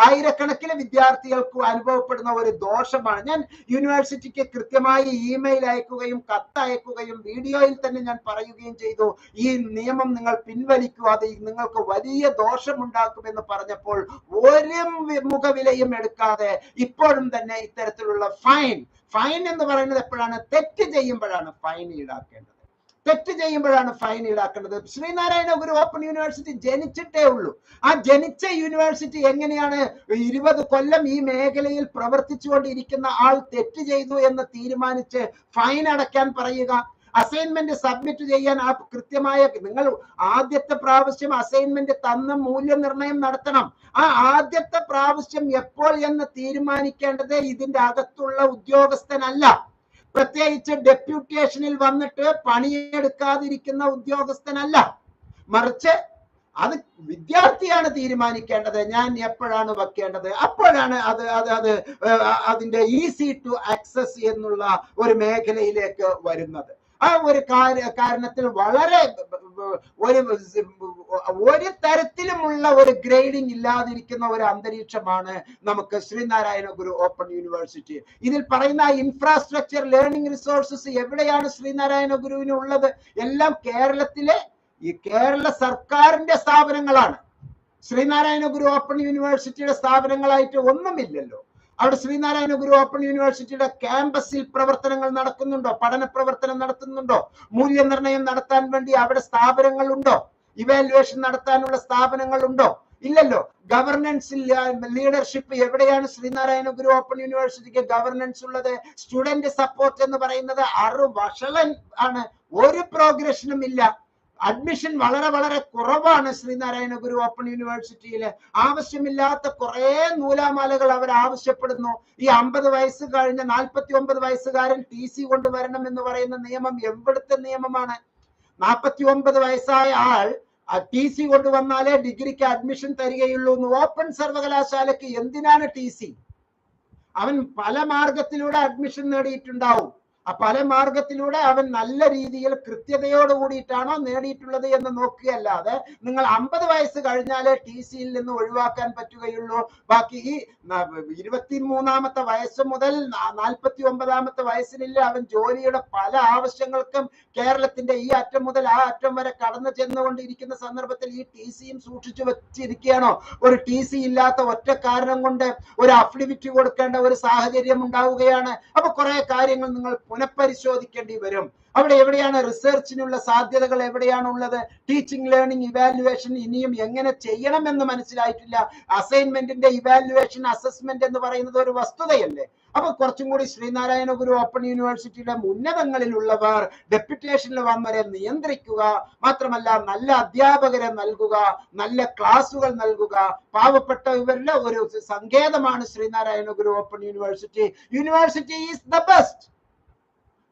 ആയിരക്കണക്കിന് വിദ്യാർത്ഥികൾക്ക് അനുഭവപ്പെടുന്ന ഒരു ദോഷമാണ്. ഞാൻ യൂണിവേഴ്സിറ്റിക്ക് കൃത്യമായി ഇമെയിൽ അയക്കുകയും കത്തയക്കുകയും വീഡിയോയിൽ തന്നെ ഞാൻ പറയുകയും ചെയ്തു, ഈ നിയമം നിങ്ങൾ പിൻവലിക്കുക, അത് നിങ്ങൾക്ക് വലിയ ദോഷമുണ്ടാക്കുമെന്ന് പറഞ്ഞപ്പോൾ ഒരു മുഖവിലയും എടുക്കാതെ ഇപ്പോഴും തന്നെ ഇത്തരത്തിലുള്ള ഫൈൻ എന്ന് പറയുന്നത് എപ്പോഴാണ്? തെറ്റ് ചെയ്യുമ്പോഴാണ് ഫൈൻ ഈടാക്കേണ്ടത്. തെറ്റ് ചെയ്യുമ്പോഴാണ് fine ഈടാക്കേണ്ടത്. Sreenarayana Guru open university ജനിച്ചിട്ടേ ഉള്ളൂ. ആ ജനിച്ച യൂണിവേഴ്സിറ്റി എങ്ങനെയാണ് 20 കൊല്ലം ഈ മേഖലയിൽ പ്രവർത്തിച്ചുകൊണ്ടിരിക്കുന്ന ആൾ തെറ്റ് ചെയ്തു എന്ന് തീരുമാനിച്ച് ഫൈൻ അടയ്ക്കാൻ പറയുക? അസൈൻമെന്റ് സബ്മിറ്റ് ചെയ്യാൻ ആ കൃത്യമായ, നിങ്ങൾ ആദ്യത്തെ പ്രാവശ്യം അസൈൻമെന്റ് തന്ന മൂല്യനിർണ്ണയം നടത്തണം. ആ ആദ്യത്തെ പ്രാവശ്യം എപ്പോൾ എന്ന് തീരുമാനിക്കേണ്ടത് ഇതിന്റെ അകത്തുള്ള ഉദ്യോഗസ്ഥനല്ല, പ്രത്യേകിച്ച് ഡെപ്യൂട്ടേഷനിൽ വന്നിട്ട് പണിയെടുക്കാതിരിക്കുന്ന ഉദ്യോഗസ്ഥനല്ല, മറിച്ച് അത് വിദ്യാർത്ഥിയാണ് തീരുമാനിക്കേണ്ടത്. ഞാൻ എപ്പോഴാണ് വെക്കേണ്ടത്, അപ്പോഴാണ് അതിന്റെ ഈസി ടു ആക്സസ് എന്നുള്ള ഒരു മേഖലയിലേക്ക് വരുന്നത്. ആ ഒരു കാരണത്തിൽ വളരെ ഒരു തരത്തിലുമുള്ള ഒരു ഗ്രേഡിംഗ് ഇല്ലാതിരിക്കുന്ന ഒരു അന്തരീക്ഷമാണ് നമുക്ക് ശ്രീനാരായണ ഗുരു ഓപ്പൺ യൂണിവേഴ്സിറ്റി. ഇതിൽ പറയുന്ന ഇൻഫ്രാസ്ട്രക്ചർ, ലേണിംഗ് റിസോഴ്സസ് എവിടെയാണ് ശ്രീനാരായണ ഗുരുവിന് ഉള്ളത്? എല്ലാം കേരളത്തിലെ ഈ കേരള സർക്കാരിന്റെ സ്ഥാപനങ്ങളാണ്. ശ്രീനാരായണ ഗുരു ഓപ്പൺ യൂണിവേഴ്സിറ്റിയുടെ സ്ഥാപനങ്ങളായിട്ട് ഒന്നുമില്ലല്ലോ. അവിടെ ശ്രീനാരായണ ഗുരു ഓപ്പൺ യൂണിവേഴ്സിറ്റിയുടെ ക്യാമ്പസിൽ പ്രവർത്തനങ്ങൾ നടക്കുന്നുണ്ടോ? പഠന പ്രവർത്തനം നടത്തുന്നുണ്ടോ? മൂല്യനിർണ്ണയം നടത്താൻ വേണ്ടി അവിടെ സ്ഥാപനങ്ങളുണ്ടോ? ഇവാലുവേഷൻ നടത്താനുള്ള സ്ഥാപനങ്ങളുണ്ടോ? ഇല്ലല്ലോ. ഗവർണൻസ്, ലീഡർഷിപ്പ് എവിടെയാണ് ശ്രീനാരായണ ഗുരു ഓപ്പൺ യൂണിവേഴ്സിറ്റിക്ക് ഗവർണൻസ് ഉള്ളത്? സ്റ്റുഡന്റ് സപ്പോർട്ട് എന്ന് പറയുന്നത് വഷളൻ ആണ്, ഒരു പ്രോഗ്രഷനും ഇല്ല. അഡ്മിഷൻ വളരെ വളരെ കുറവാണ് ശ്രീനാരായണ ഗുരു ഓപ്പൺ യൂണിവേഴ്സിറ്റിയിൽ. ആവശ്യമില്ലാത്ത കുറെ നൂലാമാലകൾ അവർ ആവശ്യപ്പെടുന്നു. ഈ 50 വയസ്സ് കഴിഞ്ഞ 49 വയസ്സുകാരൻ TC കൊണ്ടുവരണം എന്ന് പറയുന്ന നിയമം എവിടുത്തെ നിയമമാണ്? 49 വയസ്സായ ആൾ TC കൊണ്ടുവന്നാലേ ഡിഗ്രിക്ക് അഡ്മിഷൻ തരികയുള്ളൂ. ഓപ്പൺ സർവകലാശാലയ്ക്ക് എന്തിനാണ് TC? അവൻ പല മാർഗത്തിലൂടെ അഡ്മിഷൻ നേടിയിട്ടുണ്ടാവും. ആ പല മാർഗത്തിലൂടെ അവൻ നല്ല രീതിയിൽ കൃത്യതയോട് കൂടിയിട്ടാണോ നേടിയിട്ടുള്ളത് എന്ന് നോക്കുകയല്ലാതെ നിങ്ങൾ 50 വയസ്സ് കഴിഞ്ഞാലേ TCയിൽ നിന്ന് ഒഴിവാക്കാൻ പറ്റുകയുള്ളൂ. ബാക്കി ഈ 23-ാമത്തെ വയസ്സ് മുതൽ 49-ാമത്തെ വയസ്സിനില്ല അവൻ ജോലിയുടെ പല ആവശ്യങ്ങൾക്കും കേരളത്തിന്റെ ഈ അറ്റം മുതൽ ആ അറ്റം വരെ കടന്നു ചെന്നുകൊണ്ടിരിക്കുന്ന സന്ദർഭത്തിൽ ഈ TCയും സൂക്ഷിച്ചു വെച്ചിരിക്കുകയാണോ? ഒരു TC ഇല്ലാത്ത ഒറ്റ കാരണം കൊണ്ട് ഒരു അഫിഡവിറ്റ് കൊടുക്കേണ്ട ഒരു സാഹചര്യം ഉണ്ടാവുകയാണ്. അപ്പൊ കുറെ കാര്യങ്ങൾ നിങ്ങൾ പുനഃപരിശോധിക്കേണ്ടി വരും. അവിടെ എവിടെയാണ് റിസർച്ചിനുള്ള സാധ്യതകൾ, എവിടെയാണുള്ളത്? ടീച്ചിങ്, ലേണിംഗ്, ഇവാലുവേഷൻ ഇനിയും എങ്ങനെ ചെയ്യണമെന്ന് മനസ്സിലായിട്ടില്ല. അസൈൻമെന്റിന്റെ ഇവാലുവേഷൻ, അസസ്മെന്റ് എന്ന് പറയുന്നത് ഒരു വസ്തുതയല്ലേ? അപ്പൊ കുറച്ചും കൂടി ശ്രീനാരായണ ഗുരു ഓപ്പൺ യൂണിവേഴ്സിറ്റിയുടെ ഉന്നതങ്ങളിലുള്ളവർ ഡെപ്യൂട്ടേഷനിൽ വന്നവരെ നിയന്ത്രിക്കുക, മാത്രമല്ല നല്ല അധ്യാപകരെ നൽകുക, നല്ല ക്ലാസുകൾ നൽകുക. പാവപ്പെട്ട ഇവരുടെ ഒരു സങ്കേതമാണ് Sreenarayana Guru open university. University is the best.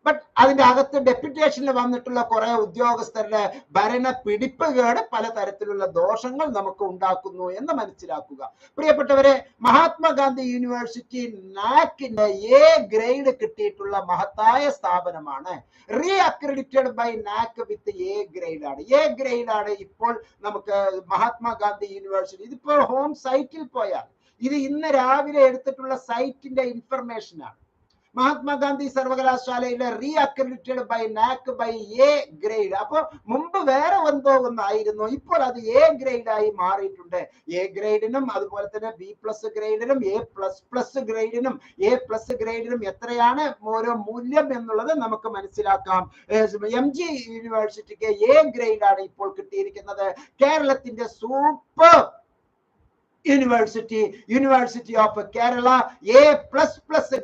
But അതിന്റെ അകത്ത് ഡെപ്യൂട്ടേഷനിൽ വന്നിട്ടുള്ള കുറെ ഉദ്യോഗസ്ഥരുടെ ഭരണ പിടിപ്പുകേട് പലതരത്തിലുള്ള ദോഷങ്ങൾ നമുക്ക് ഉണ്ടാക്കുന്നു എന്ന് മനസ്സിലാക്കുക. പ്രിയപ്പെട്ടവരെ, മഹാത്മാഗാന്ധി യൂണിവേഴ്സിറ്റി നാക്കിന്റെ A ഗ്രേഡ് കിട്ടിയിട്ടുള്ള മഹത്തായ സ്ഥാപനമാണ്. Re accredited by NAAC with A grade ആണ്. A ഗ്രേഡ് ആണ് ഇപ്പോൾ നമുക്ക് മഹാത്മാഗാന്ധി യൂണിവേഴ്സിറ്റി. ഇതിപ്പോ ഹോം സൈറ്റിൽ പോയാൽ ഇത് ഇന്ന് രാവിലെ എടുത്തിട്ടുള്ള സൈറ്റിന്റെ ഇൻഫർമേഷൻ ആണ്. മഹാത്മാഗാന്ധി സർവകലാശാലയുടെ re accredited by NAAC by A grade. അപ്പൊ മുമ്പ് വേറെ എന്തോ ഒന്നായിരുന്നു, ഇപ്പോൾ അത് A ഗ്രേഡ് ആയി മാറിയിട്ടുണ്ട്. A ഗ്രേഡിനും അതുപോലെ തന്നെ B+ ഗ്രേഡിനും A++ ഗ്രേഡിനും A+ ഗ്രേഡിനും എത്രയാണ് ഓരോ മൂല്യം എന്നുള്ളത് നമുക്ക് മനസ്സിലാക്കാം. MG യൂണിവേഴ്സിറ്റിക്ക് A ഗ്രേഡ് ആണ് ഇപ്പോൾ കിട്ടിയിരിക്കുന്നത്. കേരളത്തിന്റെ super university of Kerala A++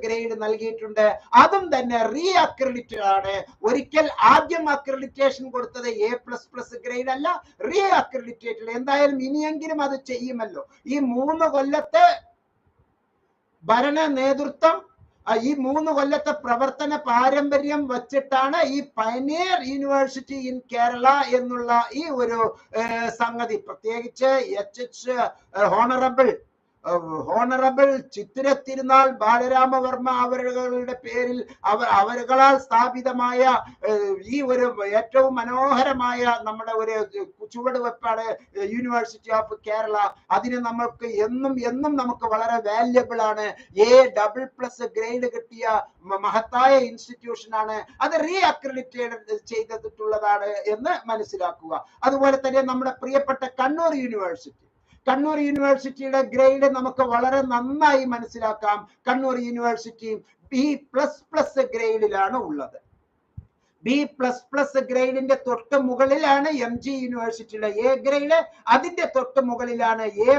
grade നൽകിയിട്ടുണ്ട്. അതും തന്നെ റീ അക്രഡിറ്റഡ് ആണ്. ഒരിക്കൽ ആദ്യം അക്രഡിറ്റേഷൻ കൊടുത്തത് A++ ഗ്രേഡ് അല്ല, റീ അക്രഡിറ്റേറ്റഡ്. എന്തായാലും ഇനിയെങ്കിലും അത് ചെയ്യുമല്ലോ. ഈ 3 കൊല്ലത്തെ ഭരണ നേതൃത്വം, ഈ 3 കൊല്ലത്തെ പ്രവർത്തന പാരമ്പര്യം വച്ചിട്ടാണ് ഈ പയനിയർ യൂണിവേഴ്സിറ്റി ഇൻ കേരള എന്നുള്ള ഈ ഒരു സംഗതി, പ്രത്യേകിച്ച് ഹോണറബിൾ ചിത്തിര തിരുനാൾ ബാലരാമവർമ്മ അവരുടെ പേരിൽ അവരുകളാൽ സ്ഥാപിതമായ ഈ ഒരു ഏറ്റവും മനോഹരമായ നമ്മുടെ ഒരു ചുവടുവെപ്പാണ് യൂണിവേഴ്സിറ്റി ഓഫ് കേരള. അതിന് നമ്മൾക്ക് എന്നും നമുക്ക് വളരെ വാല്യബിൾ ആണ്. A++ ഗ്രേഡ് കിട്ടിയ മഹത്തായ ഇൻസ്റ്റിറ്റ്യൂഷൻ ആണ്. അത് റീ അക്രഡിറ്റേറ്റ് ചെയ്തിട്ടുള്ളതാണ് എന്ന് മനസ്സിലാക്കുക. അതുപോലെ തന്നെ നമ്മുടെ പ്രിയപ്പെട്ട കണ്ണൂർ യൂണിവേഴ്സിറ്റിയുടെ ഗ്രേഡ് നമുക്ക് വളരെ നന്നായി മനസ്സിലാക്കാം. കണ്ണൂർ യൂണിവേഴ്സിറ്റി B++ ഗ്രേഡിലാണ് ഉള്ളത്. B++ ഗ്രേഡിന്റെ തൊട്ട് മുകളിലാണ് MG യൂണിവേഴ്സിറ്റിയുടെ A ഗ്രേഡ്, അതിന്റെ തൊട്ട് മുകളിലാണ് A+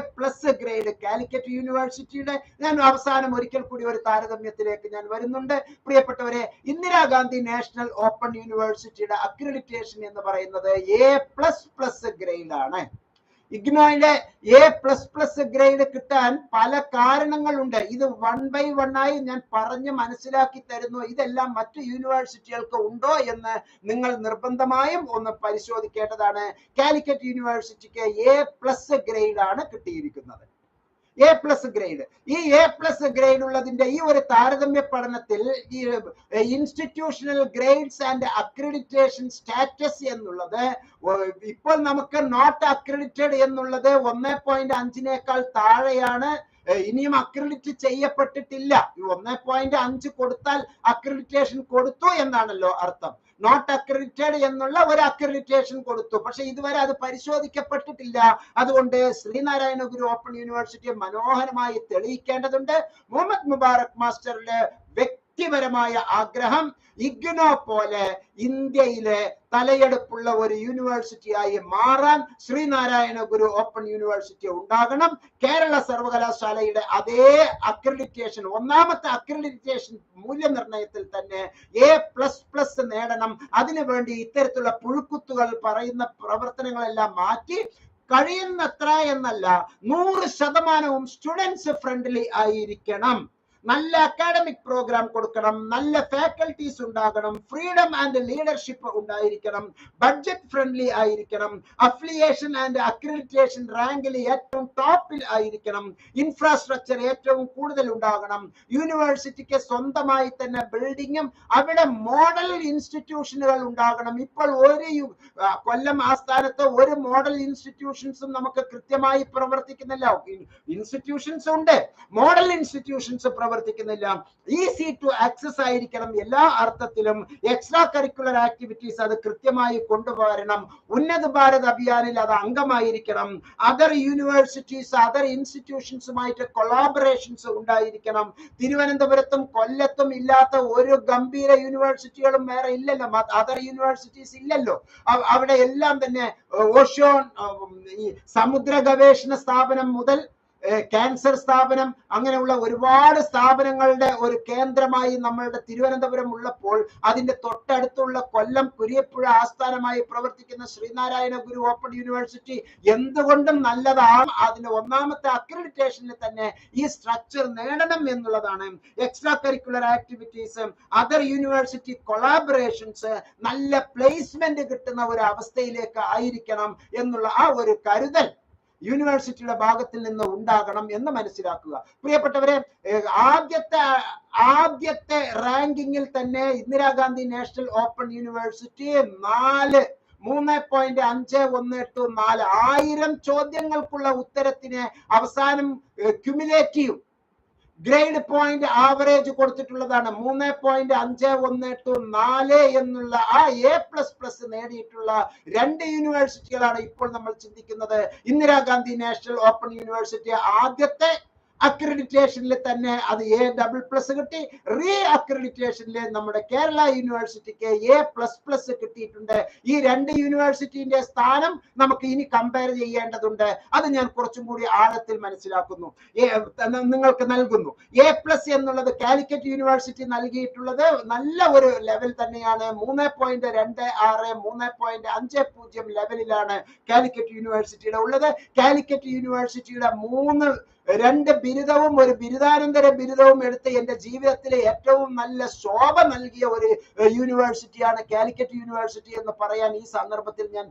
ഗ്രേഡ് കാലിക്കറ്റ് യൂണിവേഴ്സിറ്റിയുടെ. ഞാൻ അവസാനം ഒരിക്കൽ കൂടി ഒരു താരതമ്യത്തിലേക്ക് ഞാൻ വരുന്നുണ്ട് പ്രിയപ്പെട്ടവരെ. ഇന്ദിരാഗാന്ധി നാഷണൽ ഓപ്പൺ യൂണിവേഴ്സിറ്റിയുടെ അക്രഡിറ്റേഷൻ എന്ന് പറയുന്നത് A++ ഗ്രേഡാണ്. ഇഗ്നോയിലെ A++ ഗ്രേഡ് കിട്ടാൻ പല കാരണങ്ങളുണ്ട്. ഇത് 1 by 1 ആയി ഞാൻ പറഞ്ഞ് മനസ്സിലാക്കി തരുന്നു. ഇതെല്ലാം മറ്റു യൂണിവേഴ്സിറ്റികൾക്ക് ഉണ്ടോ എന്ന് നിങ്ങൾ നിർബന്ധമായും ഒന്ന് പരിശോധിക്കേണ്ടതാണ്. കാലിക്കറ്റ് യൂണിവേഴ്സിറ്റിക്ക് A+ ഗ്രേഡ് ആണ് കിട്ടിയിരിക്കുന്നത്. A+ grade. ഈ A+ ഗ്രേഡ് ഉള്ളതിന്റെ ഈ ഒരു താരതമ്യ പഠനത്തിൽ ഈ institutional grades and accreditation status എന്നുള്ളത് ഇപ്പോൾ നമുക്ക് നോട്ട് അക്രഡിറ്റഡ് എന്നുള്ളത് 1.5 താഴെയാണ്. ഇനിയും അക്രഡിറ്റ് ചെയ്യപ്പെട്ടിട്ടില്ല. 1.5 കൊടുത്താൽ അക്രഡിറ്റേഷൻ കൊടുത്തു എന്നാണല്ലോ അർത്ഥം. നോട്ട് അക്രഡിറ്റഡ് എന്നുള്ള ഒരു അക്രഡിറ്റേഷൻ കൊടുത്തു, പക്ഷെ ഇതുവരെ അത് പരിശോധിക്കപ്പെട്ടിട്ടില്ല. അതുകൊണ്ട് ശ്രീനാരായണ ഗുരു ഓപ്പൺ യൂണിവേഴ്സിറ്റി മനോഹരമായി തെളിയിക്കേണ്ടതുണ്ട്. മുഹമ്മദ് മുബാറക് മാസ്റ്ററിന്റെ വ്യക്തിപരമായ ആഗ്രഹം ഇഗ്നോ പോലെ ഇന്ത്യയിലെ തലയെടുപ്പുള്ള ഒരു യൂണിവേഴ്സിറ്റിയായി മാറാൻ ശ്രീനാരായണ ഗുരു ഓപ്പൺ യൂണിവേഴ്സിറ്റി ഉണ്ടാകണം. കേരള സർവകലാശാലയുടെ അതേ അക്രഡിറ്റേഷൻ, ഒന്നാമത്തെ അക്രഡിറ്റേഷൻ മൂല്യനിർണയത്തിൽ തന്നെ A++ നേടണം. അതിനുവേണ്ടി ഇത്തരത്തിലുള്ള പുഴുക്കുത്തുകൾ പറയുന്ന പ്രവർത്തനങ്ങളെല്ലാം മാറ്റി കഴിയുന്നത്ര എന്നല്ല 100% സ്റ്റുഡൻസ് ഫ്രണ്ട്ലി ആയിരിക്കണം. നല്ല അക്കാഡമിക് പ്രോഗ്രാം കൊടുക്കണം, നല്ല ഫാക്കൽറ്റീസ് ഉണ്ടാകണം, ഫ്രീഡം ആൻഡ് ലീഡർഷിപ്പ് ഉണ്ടായിരിക്കണം, ബഡ്ജറ്റ് ഫ്രണ്ട്ലി ആയിരിക്കണം, അഫിലിയേഷൻ ആൻഡ് അക്രഡിറ്റേഷൻ റാങ്കിൽ ഏറ്റവും ടോപ്പിൽ ആയിരിക്കണം, ഇൻഫ്രാസ്ട്രക്ചർ ഏറ്റവും കൂടുതൽ ഉണ്ടാകണം, യൂണിവേഴ്സിറ്റിക്ക് സ്വന്തമായി തന്നെ ബിൽഡിങ്ങും അവിടെ മോഡൽ ഇൻസ്റ്റിറ്റ്യൂഷനുകൾ ഉണ്ടാകണം. ഇപ്പോൾ ഒരു കൊല്ലം ആസ്ഥാനത്ത് ഒരു മോഡൽ ഇൻസ്റ്റിറ്റ്യൂഷൻസും നമുക്ക് കൃത്യമായി പ്രവർത്തിക്കുന്നില്ല. ഇൻസ്റ്റിറ്റ്യൂഷൻസ് ഉണ്ട്, മോഡൽ ഇൻസ്റ്റിറ്റ്യൂഷൻസ് പ്രവർത്തിക്കുന്നില്ല. ഈസി ടു ആക്സസ് ആയിരിക്കണം എല്ലാ അർത്ഥത്തിലും. എക്സ്ട്രാ കരിക്കുലർ ആക്ടിവിറ്റീസ് അത് കൃത്യമായി കൊണ്ടുവരണം. ഉന്നത ഭാരത് അഭിയാനിൽ അത് അംഗമായിരിക്കണം. അതർ യൂണിവേഴ്സിറ്റീസ്, അതർ ഇൻസ്റ്റിറ്റ്യൂഷൻസുമായിട്ട് കൊളാബറേഷൻസ് ഉണ്ടായിരിക്കണം. തിരുവനന്തപുരത്തും കൊല്ലത്തും ഇല്ലാത്ത ഒരു ഗംഭീര യൂണിവേഴ്സിറ്റികളും വേറെ ഇല്ലല്ലോ, അതർ യൂണിവേഴ്സിറ്റീസ് ഇല്ലല്ലോ. അവിടെ എല്ലാം തന്നെ ഓഷോൺ, ഈ സമുദ്ര ഗവേഷണ സ്ഥാപനം മുതൽ ക്യാൻസർ സ്ഥാപനം, അങ്ങനെയുള്ള ഒരുപാട് സ്ഥാപനങ്ങളുടെ ഒരു കേന്ദ്രമായി നമ്മളുടെ തിരുവനന്തപുരം ഉള്ളപ്പോൾ അതിന്റെ തൊട്ടടുത്തുള്ള കൊല്ലം കുരിയപ്പുഴ ആസ്ഥാനമായി പ്രവർത്തിക്കുന്ന ശ്രീനാരായണ ഗുരു ഓപ്പൺ യൂണിവേഴ്സിറ്റി എന്തുകൊണ്ടും നല്ലതാണ്. അതിന്റെ ഒന്നാമത്തെ അക്രഡിറ്റേഷനിൽ തന്നെ ഈ സ്ട്രക്ചർ നേടണം എന്നുള്ളതാണ്. Extra curricular activities, other university collaborations, നല്ല പ്ലേസ്മെന്റ് കിട്ടുന്ന ഒരു അവസ്ഥയിലേക്ക് ആയിരിക്കണം എന്നുള്ള ആ ഒരു കരുതൽ യൂണിവേഴ്സിറ്റിയുടെ ഭാഗത്തിൽ നിന്ന് ഉണ്ടാകണം എന്ന് മനസ്സിലാക്കുക. പ്രിയപ്പെട്ടവരെ, ആദ്യത്തെ റാങ്കിങ്ങിൽ തന്നെ ഇന്ദിരാഗാന്ധി നാഷണൽ ഓപ്പൺ യൂണിവേഴ്സിറ്റി 3.518 1000 ചോദ്യങ്ങൾക്കുള്ള ഉത്തരത്തിന് അവസാനം ക്യുമുലേറ്റീവ് ഗ്രേഡ് പോയിന്റ് ആവറേജ് കൊടുത്തിട്ടുള്ളതാണ് 3.518 എന്നുള്ള ആ A++ നേടിയിട്ടുള്ള 2 യൂണിവേഴ്സിറ്റികളാണ് ഇപ്പോൾ നമ്മൾ ചിന്തിക്കുന്നത്. ഇന്ദിരാഗാന്ധി നാഷണൽ ഓപ്പൺ യൂണിവേഴ്സിറ്റി ആദ്യത്തെ അക്രഡിറ്റേഷനിൽ തന്നെ അത് A++ കിട്ടി. റീ അക്രഡിറ്റേഷനിൽ നമ്മുടെ കേരള യൂണിവേഴ്സിറ്റിക്ക് A++ കിട്ടിയിട്ടുണ്ട്. ഈ 2 യൂണിവേഴ്സിറ്റിന്റെ സ്ഥാനം നമുക്ക് ഇനി കമ്പയർ ചെയ്യേണ്ടതുണ്ട്. അത് ഞാൻ കുറച്ചും കൂടി ആഴത്തിൽ മനസ്സിലാക്കുന്നു, നിങ്ങൾക്ക് നൽകുന്നു. A+ എന്നുള്ളത് കാലിക്കറ്റ് യൂണിവേഴ്സിറ്റി നൽകിയിട്ടുള്ളത് നല്ല ഒരു ലെവൽ തന്നെയാണ്. 3.26 3.50 ലെവലിലാണ് കാലിക്കറ്റ് യൂണിവേഴ്സിറ്റിയുടെ ഉള്ളത്. കാലിക്കറ്റ് യൂണിവേഴ്സിറ്റിയുടെ 2 ബിരുദവും ഒരു ബിരുദാനന്തര ബിരുദവും എടുത്ത് എന്റെ ജീവിതത്തിലെ ഏറ്റവും നല്ല ശോഭ നൽകിയ ഒരു യൂണിവേഴ്സിറ്റിയാണ് കാലിക്കറ്റ് യൂണിവേഴ്സിറ്റി എന്ന് പറയാൻ ഈ സന്ദർഭത്തിൽ ഞാൻ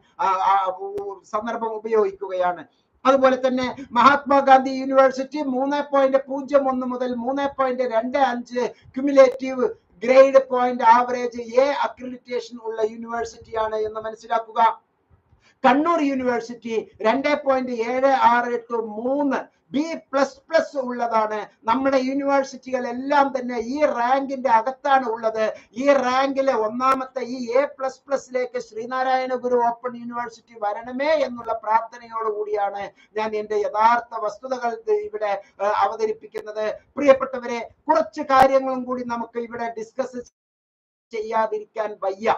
സന്ദർഭം ഉപയോഗിക്കുകയാണ്. അതുപോലെ തന്നെ മഹാത്മാഗാന്ധി യൂണിവേഴ്സിറ്റി 3.01 മുതൽ 3.25 cumulative grade point average A accreditation ഉള്ള യൂണിവേഴ്സിറ്റിയാണ് എന്ന് മനസ്സിലാക്കുക. കണ്ണൂർ യൂണിവേഴ്സിറ്റി 2.768 B++ ഉള്ളതാണ്. നമ്മുടെ യൂണിവേഴ്സിറ്റികൾ എല്ലാം തന്നെ ഈ റാങ്കിന്റെ അകത്താണ് ഉള്ളത്. ഈ റാങ്കിലെ ഒന്നാമത്തെ ഈ A++ Sreenarayana Guru open university വരണമേ എന്നുള്ള പ്രാർത്ഥനയോടുകൂടിയാണ് ഞാൻ എന്റെ യഥാർത്ഥ വസ്തുതകൾ ഇവിടെ അവതരിപ്പിക്കുന്നത്. പ്രിയപ്പെട്ടവരെ, കുറച്ച് കാര്യങ്ങളും കൂടി നമുക്ക് ഇവിടെ ഡിസ്കസ് ചെയ്യാതിരിക്കാൻ വയ്യ.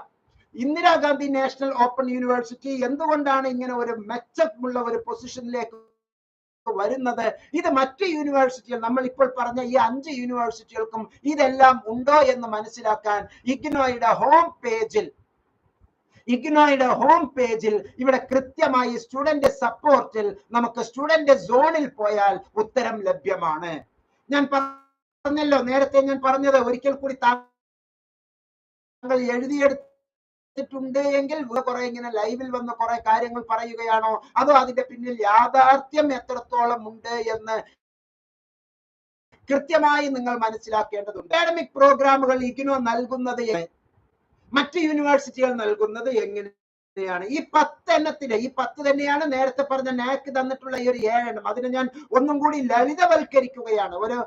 ഇന്ദിരാഗാന്ധി നാഷണൽ ഓപ്പൺ യൂണിവേഴ്സിറ്റി എന്തുകൊണ്ടാണ് ഇങ്ങനെ ഒരു മെച്ചമുള്ള ഒരു പൊസിഷനിലേക്ക് വരുന്നത്? ഇത് മറ്റ് യൂണിവേഴ്സിറ്റികൾ, നമ്മൾ ഇപ്പോൾ പറഞ്ഞ ഈ 5 യൂണിവേഴ്സിറ്റികൾക്കും ഇതെല്ലാം ഉണ്ടോ എന്ന് മനസ്സിലാക്കാൻ ഇഗ്നോയുടെ ഹോം പേജിൽ ഇവിടെ കൃത്യമായി സ്റ്റുഡന്റ് സപ്പോർട്ടിൽ നമുക്ക് സ്റ്റുഡന്റ് സോണിൽ പോയാൽ ഉത്തരം ലഭ്യമാണ്. ഞാൻ പറഞ്ഞല്ലോ, നേരത്തെ ഞാൻ പറഞ്ഞത് ഒരിക്കൽ കൂടി താങ്കൾ എഴുതിയെടുത്തിട്ടുണ്ട് എങ്കിൽ കുറെ ഇങ്ങനെ ലൈവിൽ വന്ന് കുറെ കാര്യങ്ങൾ പറയുകയാണോ, അതോ അതിന്റെ പിന്നിൽ യാഥാർത്ഥ്യം എത്രത്തോളം ഉണ്ട് എന്ന് കൃത്യമായി നിങ്ങൾ മനസ്സിലാക്കേണ്ടതുണ്ട്. അക്കാഡമിക് പ്രോഗ്രാമുകൾ ഇഗ്നോ നൽകുന്നത് മറ്റ് യൂണിവേഴ്സിറ്റികൾ നൽകുന്നത് എങ്ങനെയാണ്? ഈ 10 എണ്ണത്തില് ഈ 10 തന്നെയാണ് നേരത്തെ പറഞ്ഞ നാക് തന്നിട്ടുള്ള ഈ ഒരു 7 എണ്ണം. അതിനെ ഞാൻ ഒന്നും കൂടി ലളിതവൽക്കരിക്കുകയാണ്. ഒരു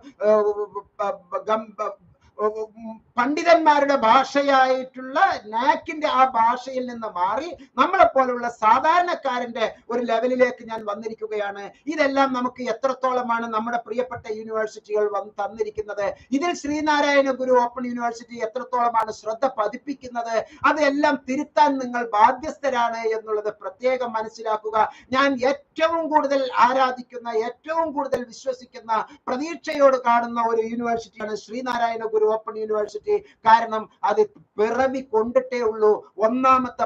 പണ്ഡിതന്മാരുടെ ഭാഷയായിട്ടുള്ള നാക്കിന്റെ ആ ഭാഷയിൽ നിന്ന് മാറി നമ്മളെ പോലുള്ള സാധാരണക്കാരന്റെ ഒരു ലെവലിലേക്ക് ഞാൻ വന്നിരിക്കുകയാണ്. ഇതെല്ലാം നമുക്ക് എത്രത്തോളമാണ് നമ്മുടെ പ്രിയപ്പെട്ട യൂണിവേഴ്സിറ്റികൾ തന്നിരിക്കുന്നത്, ഇതിൽ ശ്രീനാരായണ ഗുരു ഓപ്പൺ യൂണിവേഴ്സിറ്റി എത്രത്തോളമാണ് ശ്രദ്ധ പതിപ്പിക്കുന്നത്, അതെല്ലാം തിരുത്താൻ നിങ്ങൾ ബാധ്യസ്ഥരാണ് എന്നുള്ളത് പ്രത്യേകം മനസ്സിലാക്കുക. ഞാൻ ഏറ്റവും കൂടുതൽ ആരാധിക്കുന്ന, ഏറ്റവും കൂടുതൽ വിശ്വസിക്കുന്ന, പ്രതീക്ഷയോട് കാണുന്ന ഒരു യൂണിവേഴ്സിറ്റിയാണ് ശ്രീനാരായണ ഗുരു ഓപ്പൺ യൂണിവേഴ്സിറ്റി. കാരണം അത് പിറവി കൊണ്ടിട്ടേ ഉള്ളൂ. ഒന്നാമത്തെ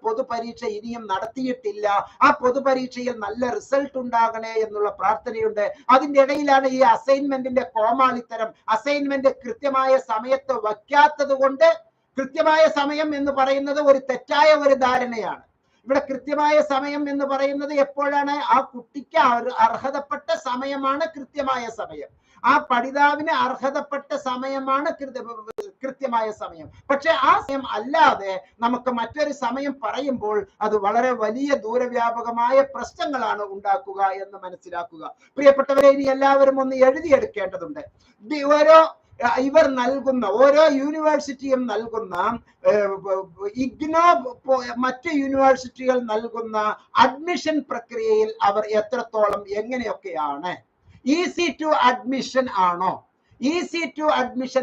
പൊതുപരീക്ഷ ഇനിയും നടത്തിയിട്ടില്ല. ആ പൊതുപരീക്ഷയിൽ നല്ല റിസൾട്ട് ഉണ്ടാകണേ എന്നുള്ള പ്രാർത്ഥനയുണ്ട്. അതിന്റെ ഇടയിലാണ് ഈ അസൈൻമെന്റിന്റെ കോമാളിത്തരം. അസൈൻമെന്റ് കൃത്യമായ സമയത്ത് വയ്ക്കാത്തത് കൊണ്ട്, കൃത്യമായ സമയം എന്ന് പറയുന്നത് ഒരു തെറ്റായ ഒരു ധാരണയാണ്. ഇവിടെ കൃത്യമായ സമയം എന്ന് പറയുന്നത് എപ്പോഴാണ്? ആ കുട്ടിക്ക് അർഹതപ്പെട്ട സമയമാണ് കൃത്യമായ സമയം. ആ പഠിതാവിന് അർഹതപ്പെട്ട സമയമാണ് കൃത്യമായ സമയം. പക്ഷെ ആ സമയം അല്ലാതെ നമുക്ക് മറ്റൊരു സമയം പറയുമ്പോൾ അത് വളരെ വലിയ ദൂരവ്യാപകമായ പ്രശ്നങ്ങളാണ് ഉണ്ടാക്കുക എന്ന് മനസ്സിലാക്കുക. പ്രിയപ്പെട്ടവരെ, ഇനി എല്ലാവരും ഒന്ന് എഴുതിയെടുക്കേണ്ടതുണ്ട്. ഇവർ നൽകുന്ന, ഓരോ യൂണിവേഴ്സിറ്റിയും നൽകുന്ന, ഇഗ്നോ മറ്റ് യൂണിവേഴ്സിറ്റികൾ നൽകുന്ന അഡ്മിഷൻ പ്രക്രിയയിൽ അവർ എത്രത്തോളം എങ്ങനെയൊക്കെയാണ്? ഈസി ടു അഡ്മിഷൻ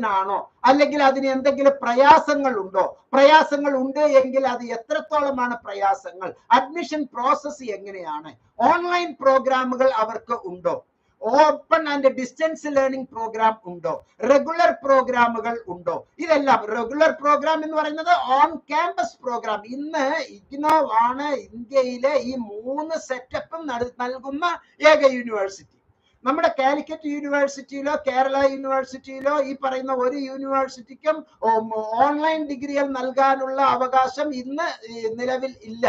ആണോ? അല്ലെങ്കിൽ അതിന് എന്തെങ്കിലും പ്രയാസങ്ങൾ ഉണ്ടോ? പ്രയാസങ്ങൾ ഉണ്ട് എങ്കിൽ അത് എത്രത്തോളമാണ് പ്രയാസങ്ങൾ? അഡ്മിഷൻ പ്രോസസ് എങ്ങനെയാണ്? ഓൺലൈൻ പ്രോഗ്രാമുകൾ അവർക്ക് ഉണ്ടോ? Open and distance learning program ഉണ്ടോ? റെഗുലർ പ്രോഗ്രാമുകൾ ഉണ്ടോ? ഇതെല്ലാം റെഗുലർ പ്രോഗ്രാം എന്ന് പറയുന്നത് ഓൺ ക്യാമ്പസ് പ്രോഗ്രാം. ഇന്ന് ഇഗ്നോ ആണ് ഇന്ത്യയിലെ ഈ 3 സെറ്റപ്പും നൽകുന്ന ഏക യൂണിവേഴ്സിറ്റി. നമ്മുടെ കാലിക്കറ്റ് യൂണിവേഴ്സിറ്റിയിലോ കേരള യൂണിവേഴ്സിറ്റിയിലോ ഈ പറയുന്ന ഒരു യൂണിവേഴ്സിറ്റിക്കും ഓൺലൈൻ ഡിഗ്രികൾ നൽകാനുള്ള അവകാശം ഇന്ന് നിലവിൽ ഇല്ല.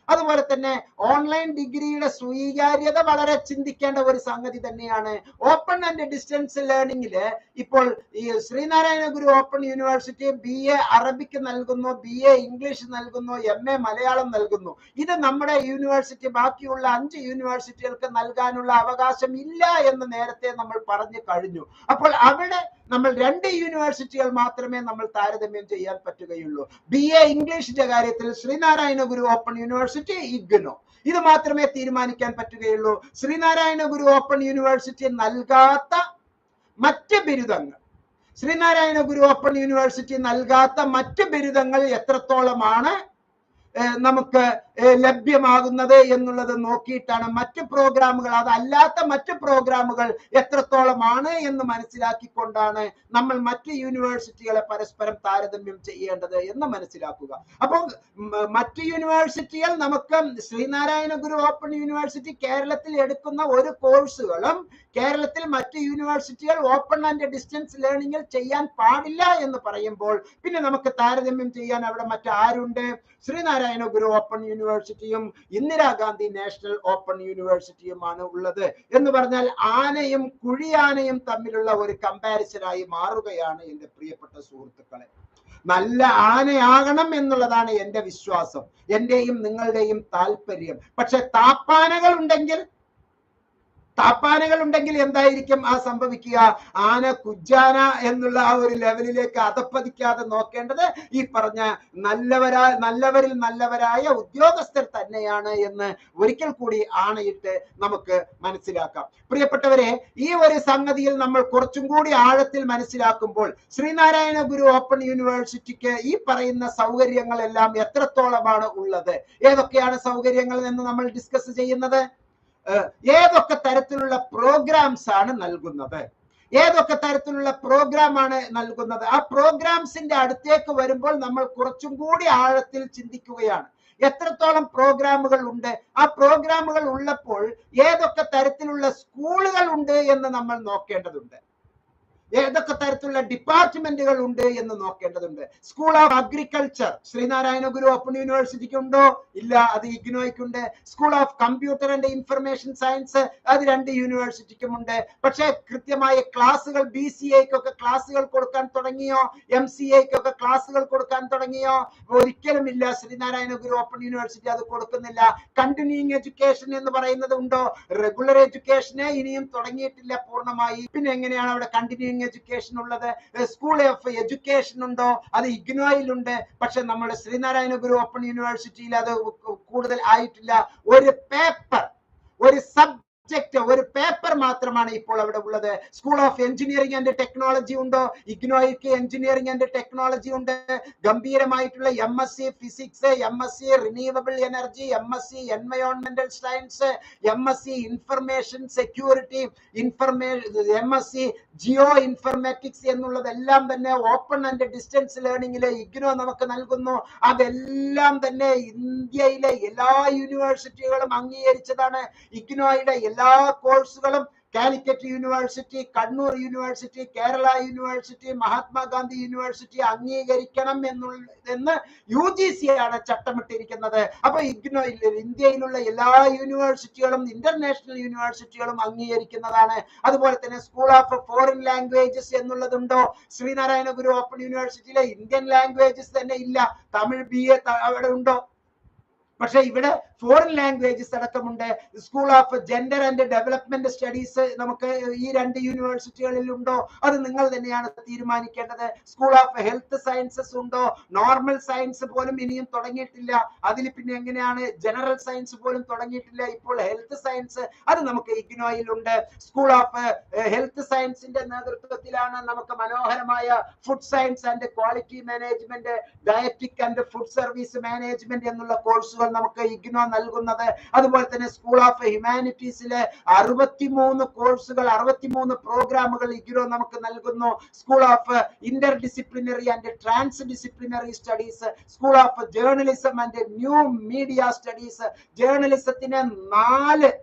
അതുപോലെ തന്നെ ഓൺലൈൻ ഡിഗ്രിയുടെ സ്വീകാര്യത വളരെ ചിന്തിക്കേണ്ട ഒരു സംഗതി തന്നെയാണ്. ഓപ്പൺ ആൻഡ് ഡിസ്റ്റൻസ് ലേണിംഗില് ഇപ്പോൾ ഈ Sreenarayana Guru open university BA അറബിക്ക് നൽകുന്നു, BA ഇംഗ്ലീഷ് നൽകുന്നു, MA മലയാളം നൽകുന്നു. ഇത് നമ്മുടെ യൂണിവേഴ്സിറ്റി ബാക്കിയുള്ള 5 യൂണിവേഴ്സിറ്റികൾക്ക് നൽകാനുള്ള അവകാശം ഇല്ല എന്ന് നേരത്തെ നമ്മൾ പറഞ്ഞു കഴിഞ്ഞു. അപ്പോൾ അവിടെ നമ്മൾ 2 യൂണിവേഴ്സിറ്റികൾ മാത്രമേ നമ്മൾ താരതമ്യം ചെയ്യാൻ പറ്റുകയുള്ളൂ. BA ഇംഗ്ലീഷിന്റെ കാര്യത്തിൽ ശ്രീനാരായണ ഗുരു ഓപ്പൺ യൂണിവേഴ്സിറ്റി, ഇഗ്നോ, ഇത് മാത്രമേ തീരുമാനിക്കാൻ പറ്റുകയുള്ളൂ. ശ്രീനാരായണ ഗുരു ഓപ്പൺ യൂണിവേഴ്സിറ്റി നൽകാത്ത മറ്റ് ബിരുദങ്ങൾ, ശ്രീനാരായണ ഗുരു ഓപ്പൺ യൂണിവേഴ്സിറ്റി നൽകാത്ത മറ്റ് ബിരുദങ്ങൾ എത്രത്തോളമാണ് നമുക്ക് ലഭ്യമാകുന്നത് എന്നുള്ളത് നോക്കിയിട്ടാണ് മറ്റ് പ്രോഗ്രാമുകൾ, അതല്ലാത്ത മറ്റ് പ്രോഗ്രാമുകൾ എത്രത്തോളമാണ് എന്ന് മനസ്സിലാക്കിക്കൊണ്ടാണ് നമ്മൾ മറ്റ് യൂണിവേഴ്സിറ്റികളെ പരസ്പരം താരതമ്യം ചെയ്യേണ്ടത് എന്ന് മനസ്സിലാക്കുക. അപ്പോൾ മറ്റ് യൂണിവേഴ്സിറ്റികൾ, നമുക്ക് ശ്രീനാരായണ ഗുരു ഓപ്പൺ യൂണിവേഴ്സിറ്റി കേരളത്തിൽ എടുക്കുന്ന ഒരു കോഴ്സുകളും കേരളത്തിൽ മറ്റ് യൂണിവേഴ്സിറ്റികൾ ഓപ്പൺ ആൻഡ് ഡിസ്റ്റൻസ് ലേണിംഗിൽ ചെയ്യാൻ പാടില്ല എന്ന് പറയുമ്പോൾ പിന്നെ നമുക്ക് താരതമ്യം ചെയ്യാൻ അവിടെ മറ്റാരുണ്ട്? ശ്രീനാരായണ ഗുരു ഓപ്പൺ യൂണിവേഴ്സിറ്റിയും ഇന്ദിരാഗാന്ധി നാഷണൽ ഓപ്പൺ യൂണിവേഴ്സിറ്റിയുമാണ് ഉള്ളത്. എന്ന് പറഞ്ഞാൽ ആനയും കുഴിയാനയും തമ്മിലുള്ള ഒരു കമ്പാരിസനായി മാറുകയാണ് എന്റെ പ്രിയപ്പെട്ട സുഹൃത്തുക്കളെ. നല്ല ആനയാകണം എന്നുള്ളതാണ് എന്റെ വിശ്വാസം, എന്റെയും നിങ്ങളുടെയും താല്പര്യം. പക്ഷെ താപ്പാനകൾ ഉണ്ടെങ്കിൽ താപ്പാനകൾ ഉണ്ടെങ്കിൽ എന്തായിരിക്കും ആ സംഭവിക്കുക? ആന കുജാന എന്നുള്ള ആ ഒരു ലെവലിലേക്ക് അധപ്പതിക്കാതെ നോക്കേണ്ടത് ഈ പറഞ്ഞ നല്ലവരിൽ നല്ലവരായ ഉദ്യോഗസ്ഥർ തന്നെയാണ് എന്ന് ഒരിക്കൽ കൂടി ആണയിട്ട് നമുക്ക് മനസ്സിലാക്കാം. പ്രിയപ്പെട്ടവരെ, ഈ ഒരു സംഗതിയിൽ നമ്മൾ കുറച്ചും കൂടി ആഴത്തിൽ മനസ്സിലാക്കുമ്പോൾ ശ്രീനാരായണ ഗുരു ഓപ്പൺ യൂണിവേഴ്സിറ്റിക്ക് ഈ പറയുന്ന സൗകര്യങ്ങളെല്ലാം എത്രത്തോളമാണ് ഉള്ളത്, ഏതൊക്കെയാണ് സൗകര്യങ്ങൾ എന്ന് നമ്മൾ ഡിസ്കസ് ചെയ്യുന്നത്. ഏതൊക്കെ തരത്തിലുള്ള പ്രോഗ്രാംസ് ആണ് നൽകുന്നത്, ഏതൊക്കെ തരത്തിലുള്ള പ്രോഗ്രാമാണ് നൽകുന്നത്. ആ പ്രോഗ്രാംസിന്റെ അടുത്തേക്ക് വരുമ്പോൾ നമ്മൾ കുറച്ചും കൂടി ആഴത്തിൽ ചിന്തിക്കുകയാണ്. എത്രത്തോളം പ്രോഗ്രാമുകൾ ഉണ്ട്, ആ പ്രോഗ്രാമുകൾ ഉള്ളപ്പോൾ ഏതൊക്കെ തരത്തിലുള്ള സ്കൂളുകൾ ഉണ്ട് എന്ന് നമ്മൾ നോക്കേണ്ടതുണ്ട്, ഏതൊക്കെ തരത്തിലുള്ള ഡിപ്പാർട്ട്മെന്റുകൾ ഉണ്ട് എന്ന് നോക്കേണ്ടതുണ്ട്. School of agriculture Sreenarayana Guru open യൂണിവേഴ്സിറ്റിക്ക് ഉണ്ടോ? ഇല്ല, അത് ഇഗ്നോയ്ക്കുണ്ട്. School of computer and information science അത് 2 യൂണിവേഴ്സിറ്റിക്കും ഉണ്ട്. പക്ഷേ കൃത്യമായ ക്ലാസുകൾ BCAക്കൊക്കെ ക്ലാസുകൾ കൊടുക്കാൻ തുടങ്ങിയോ? MCAക്കൊക്കെ ക്ലാസുകൾ കൊടുക്കാൻ തുടങ്ങിയോ? ഒരിക്കലും ഇല്ല. ശ്രീനാരായണ ഗുരു ഓപ്പൺ യൂണിവേഴ്സിറ്റി അത് കൊടുക്കുന്നില്ല. കണ്ടിന്യൂയിങ് എഡ്യൂക്കേഷൻ എന്ന് പറയുന്നത് ഉണ്ടോ? റെഗുലർ എഡ്യൂക്കേഷനെ ഇനിയും തുടങ്ങിയിട്ടില്ല പൂർണ്ണമായി. പിന്നെ എങ്ങനെയാണ് അവിടെ കണ്ടിന്യൂയിങ് എഡ്യൂക്കേഷൻ ഉള്ളത്? സ്കൂൾ ഓഫ് എഡ്യൂക്കേഷൻ ഉണ്ടോ? അത് ഇഗ്നോയിലുണ്ട്. പക്ഷെ നമ്മുടെ ശ്രീനാരായണ ഗുരു ഓപ്പൺ യൂണിവേഴ്സിറ്റിയിൽ അത് കൂടുതൽ ആയിട്ടില്ല. ഒരു പേപ്പർ, ഒരു ഒരു പേപ്പർ മാത്രമാണ് ഇപ്പോൾ അവിടെ ഉള്ളത്. School of engineering and technology ഉണ്ടോ? ഇഗ്നോയ്ക്ക് എഞ്ചിനീയറിംഗ് ആൻഡ് ടെക്നോളജി ഉണ്ട്. ഗംഭീരമായിട്ടുള്ള MSc physics, MSc renewable energy, MSc എൻവയോൺമെന്റൽ science, MSc information security, MSc geo informatics എന്നുള്ളതെല്ലാം തന്നെ ഓപ്പൺ ആൻഡ് ഡിസ്റ്റൻസ് ലേണിംഗിലെ ഇഗ്നോ നമുക്ക് നൽകുന്നു. അതെല്ലാം തന്നെ ഇന്ത്യയിലെ എല്ലാ യൂണിവേഴ്സിറ്റികളും അംഗീകരിച്ചതാണ്. ഇഗ്നോയുടെ എല്ലാ കോഴ്സുകളും Calicut university, Kannur university, Kerala university, Mahatma Gandhi university അംഗീകരിക്കണം എന്ന് UGC ആണ് ചട്ടമിട്ടിരിക്കുന്നത്. അപ്പൊ ഇന്ത്യയിലുള്ള എല്ലാ യൂണിവേഴ്സിറ്റികളും ഇന്റർനാഷണൽ യൂണിവേഴ്സിറ്റികളും അംഗീകരിക്കുന്നതാണ്. അതുപോലെ തന്നെ സ്കൂൾ ഓഫ് ഫോറിൻ ലാംഗ്വേജസ് എന്നുള്ളതുണ്ടോ? ശ്രീനാരായണ ഗുരു ഓപ്പൺ യൂണിവേഴ്സിറ്റിയിലെ ഇന്ത്യൻ ലാംഗ്വേജസ് തന്നെ ഇല്ല. തമിഴ് BA അവിടെ ഉണ്ടോ? പക്ഷെ ഇവിടെ ഫോറിൻ ലാംഗ്വേജസ് അടക്കമുണ്ട്. School of gender and development studies നമുക്ക് ഈ 2 യൂണിവേഴ്സിറ്റികളിൽ ഉണ്ടോ? അത് നിങ്ങൾ തന്നെയാണ് തീരുമാനിക്കേണ്ടത്. സ്കൂൾ ഓഫ് ഹെൽത്ത് സയൻസസ് ഉണ്ടോ? നോർമൽ സയൻസ് പോലും ഇനിയും തുടങ്ങിയിട്ടില്ല. അതിൽ പിന്നെ എങ്ങനെയാണ് ജനറൽ സയൻസ് പോലും തുടങ്ങിയിട്ടില്ല. ഇപ്പോൾ ഹെൽത്ത് സയൻസ് അത് നമുക്ക് ഇഗ്നോയിലുണ്ട്. സ്കൂൾ ഓഫ് ഹെൽത്ത് സയൻസിന്റെ നേതൃത്വത്തിലാണ് നമുക്ക് മനോഹരമായ food science and quality management, ഡയറ്റിക് and food service management എന്നുള്ള കോഴ്സുകൾ നമുക്ക് ഇഗ്നോ നൽകുന്നത്. അതുപോലെ തന്നെ സ്കൂൾ ഓഫ് ഹ്യൂമാനിറ്റീസിലെ 63 കോഴ്സുകൾ, 63 പ്രോഗ്രാമുകൾ ഇഗ്നോ നമുക്ക് നൽകുന്നു. School of interdisciplinary and transdisciplinary studies, school of journalism and new media studies, ജേർണലിസത്തിന് 4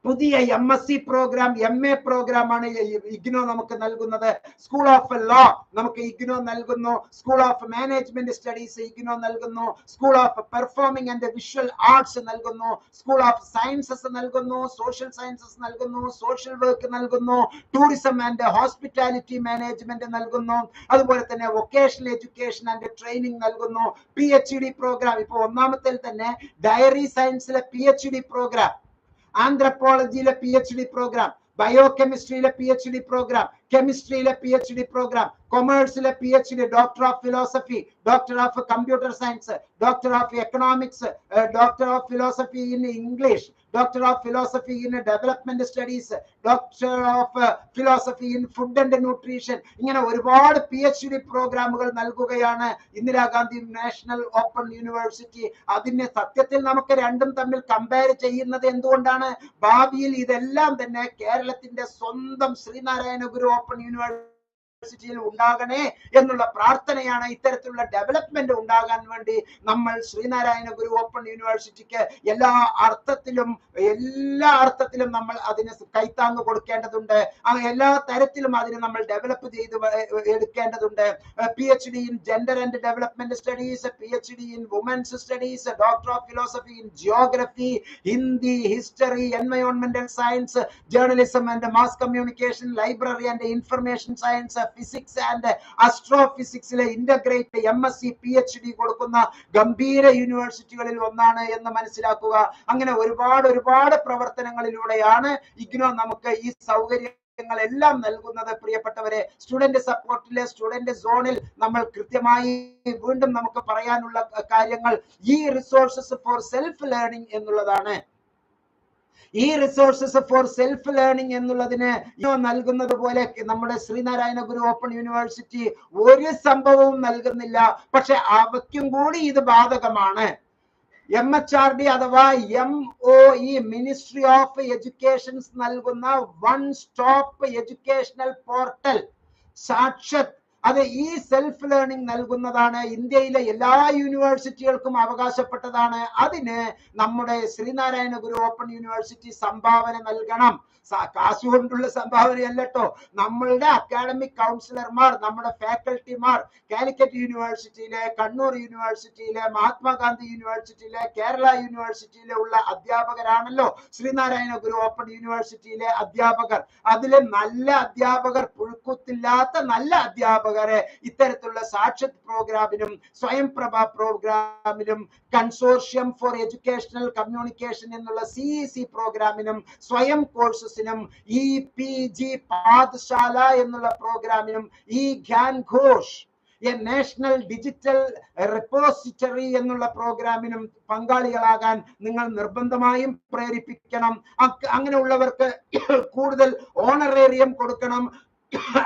പുതിയ MSc പ്രോഗ്രാം, MA പ്രോഗ്രാം ആണ് ഇഗ്നോ നമുക്ക് നൽകുന്നത്. സ്കൂൾ ഓഫ് ലോ നമുക്ക് ഇഗ്നോ നൽകുന്നു. School of management studies IGNOU നൽകുന്നു. School of performing and visual arts നൽകുന്നു. School of sciences നൽകുന്നു. സോഷ്യൽ സയൻസസ് നൽകുന്നു. സോഷ്യൽ വർക്ക് നൽകുന്നു. ടൂറിസം ആൻഡ് ഹോസ്പിറ്റാലിറ്റി മാനേജ്മെന്റ് നൽകുന്നു. അതുപോലെ തന്നെ വൊക്കേഷണൽ എഡ്യൂക്കേഷൻ ആൻഡ് ട്രെയിനിങ് നൽകുന്നു. PhD പ്രോഗ്രാം, ഇപ്പൊ ഒന്നാമത്തിൽ തന്നെ ഡയറി സയൻസിലെ PhD പ്രോഗ്രാം, ആന്ത്രപ്പോളജിയിലെ PhD പ്രോഗ്രാം, ബയോകെമിസ്ട്രിയിലെ PhD പ്രോഗ്രാം, കെമിസ്ട്രിയിലെ PhD പ്രോഗ്രാം, കൊമേഴ്സിലെ PhD, doctor of philosophy, doctor of computer science, doctor of economics, doctor of philosophy in English, doctor of philosophy in development studies, doctor of philosophy in food and nutrition. ഇങ്ങനെ ഒരുപാട് PhD പ്രോഗ്രാമുകൾ നൽകുകയാണ് Indira Gandhi national open university. അതിന് സത്യത്തിൽ നമുക്ക് രണ്ടും തമ്മിൽ compare ചെയ്യുന്നത് എന്തുകൊണ്ടാണ്? ഭാവിയിൽ ഇതെല്ലാം തന്നെ കേരളത്തിന്റെ സ്വന്തം ശ്രീനാരായണ ഗുരു ഓപ്പൺ യൂണിവേഴ്സിറ്റിയിൽ ഉണ്ടാകണേ എന്നുള്ള പ്രാർത്ഥനയാണ്. ഇത്തരത്തിലുള്ള ഡെവലപ്മെന്റ് ഉണ്ടാകാൻ വേണ്ടി നമ്മൾ ശ്രീനാരായണ ഗുരു ഓപ്പൺ യൂണിവേഴ്സിറ്റിക്ക് എല്ലാ അർത്ഥത്തിലും നമ്മൾ അതിന് കൈത്താങ്ങ് കൊടുക്കേണ്ടതുണ്ട്. എല്ലാ തരത്തിലും അതിന് നമ്മൾ ഡെവലപ്പ് ചെയ്ത് എടുക്കേണ്ടതുണ്ട്. PhD in gender and development studies, PhD in women's studies, doctor of philosophy in geography, Hindi, history, എൻവയോൺമെന്റൽ science, journalism and mass communication, library and information science, physics and അസ്ട്രോഫിസിക്സിലെ ഇന്റഗ്രേറ്റ് MSc PhD കൊടുക്കുന്ന ഗംഭീര യൂണിവേഴ്സിറ്റികളിൽ ഒന്നാണ് എന്ന് മനസ്സിലാക്കുക. അങ്ങനെ ഒരുപാട് പ്രവർത്തനങ്ങളിലൂടെയാണ് ഇഗ്നോ നമുക്ക് ഈ സൗകര്യങ്ങളെല്ലാം നൽകുന്നത്. പ്രിയപ്പെട്ടവരെ, സ്റ്റുഡന്റ് സപ്പോർട്ടിലെ സ്റ്റുഡന്റ് സോണിൽ നമ്മൾ കൃത്യമായി വീണ്ടും നമുക്ക് പറയാനുള്ള കാര്യങ്ങൾ ഈ റിസോഴ്സസ് ഫോർ സെൽഫ് ലേണിംഗ് എന്നുള്ളതാണ്. ഈ റിസോഴ്സസ് ഫോർ സെൽഫ് ലേണിംഗ് എന്നുള്ളതിന് നൽകുന്നത് പോലെ നമ്മുടെ ശ്രീനാരായണ ഗുരു ഓപ്പൺ യൂണിവേഴ്സിറ്റി ഒരു സംഭവവും നൽകുന്നില്ല. പക്ഷെ അവയ്ക്കും കൂടി ഇത് ബാധകമാണ്. MHRD അഥവാ MOE മിനിസ്ട്രി ഓഫ് എഡ്യൂക്കേഷൻസ് നൽകുന്ന വൺ സ്റ്റോപ്പ് എഡ്യൂക്കേഷണൽ പോർട്ടൽ സാക്ഷാത് അത് ഈ സെൽഫ് ലേണിംഗ് നൽകുന്നതാണ്. ഇന്ത്യയിലെ എല്ലാ യൂണിവേഴ്സിറ്റികൾക്കും അവകാശപ്പെട്ടതാണ്. അതിന് നമ്മുടെ ശ്രീനാരായണ ഗുരു ഓപ്പൺ യൂണിവേഴ്സിറ്റി സംഭാവന നൽകണം. കാശുകൊണ്ടുള്ള സംഭാവനയല്ലോ. നമ്മളുടെ അക്കാഡമിക് കൗൺസിലർമാർ, നമ്മുടെ ഫാക്കൽറ്റിമാർ കാലിക്കറ്റ് യൂണിവേഴ്സിറ്റിയിലെ, കണ്ണൂർ യൂണിവേഴ്സിറ്റിയിലെ, മഹാത്മാഗാന്ധി യൂണിവേഴ്സിറ്റിയിലെ, കേരള യൂണിവേഴ്സിറ്റിയിലെ ഉള്ള അധ്യാപകരാണല്ലോ ശ്രീനാരായണ ഗുരു ഓപ്പൺ യൂണിവേഴ്സിറ്റിയിലെ അധ്യാപകർ. അതിലെ നല്ല അധ്യാപകർ, പുഴുക്കുത്തില്ലാത്ത നല്ല അധ്യാപകരെ ഇത്തരത്തിലുള്ള സാക്ഷാത് പ്രോഗ്രാമിനും സ്വയംപ്രഭ പ്രോഗ്രാമിലും കൺസോർഷ്യം ഫോർ എഡ്യൂക്കേഷണൽ കമ്മ്യൂണിക്കേഷൻ എന്നുള്ള CEC പ്രോഗ്രാമിനും സ്വയം കോഴ്സസിനും EPG പാഠശാല എന്നുള്ള പ്രോഗ്രാമിനും e Gyan Kosh national digital repository എന്നുള്ള പ്രോഗ്രാമിനും പങ്കാളികളാകാൻ നിങ്ങൾ നിർബന്ധമായും പ്രേരിപ്പിക്കണം. അങ്ങനെയുള്ളവർക്ക് കൂടുതൽ ഓണറേറിയം കൊടുക്കണം,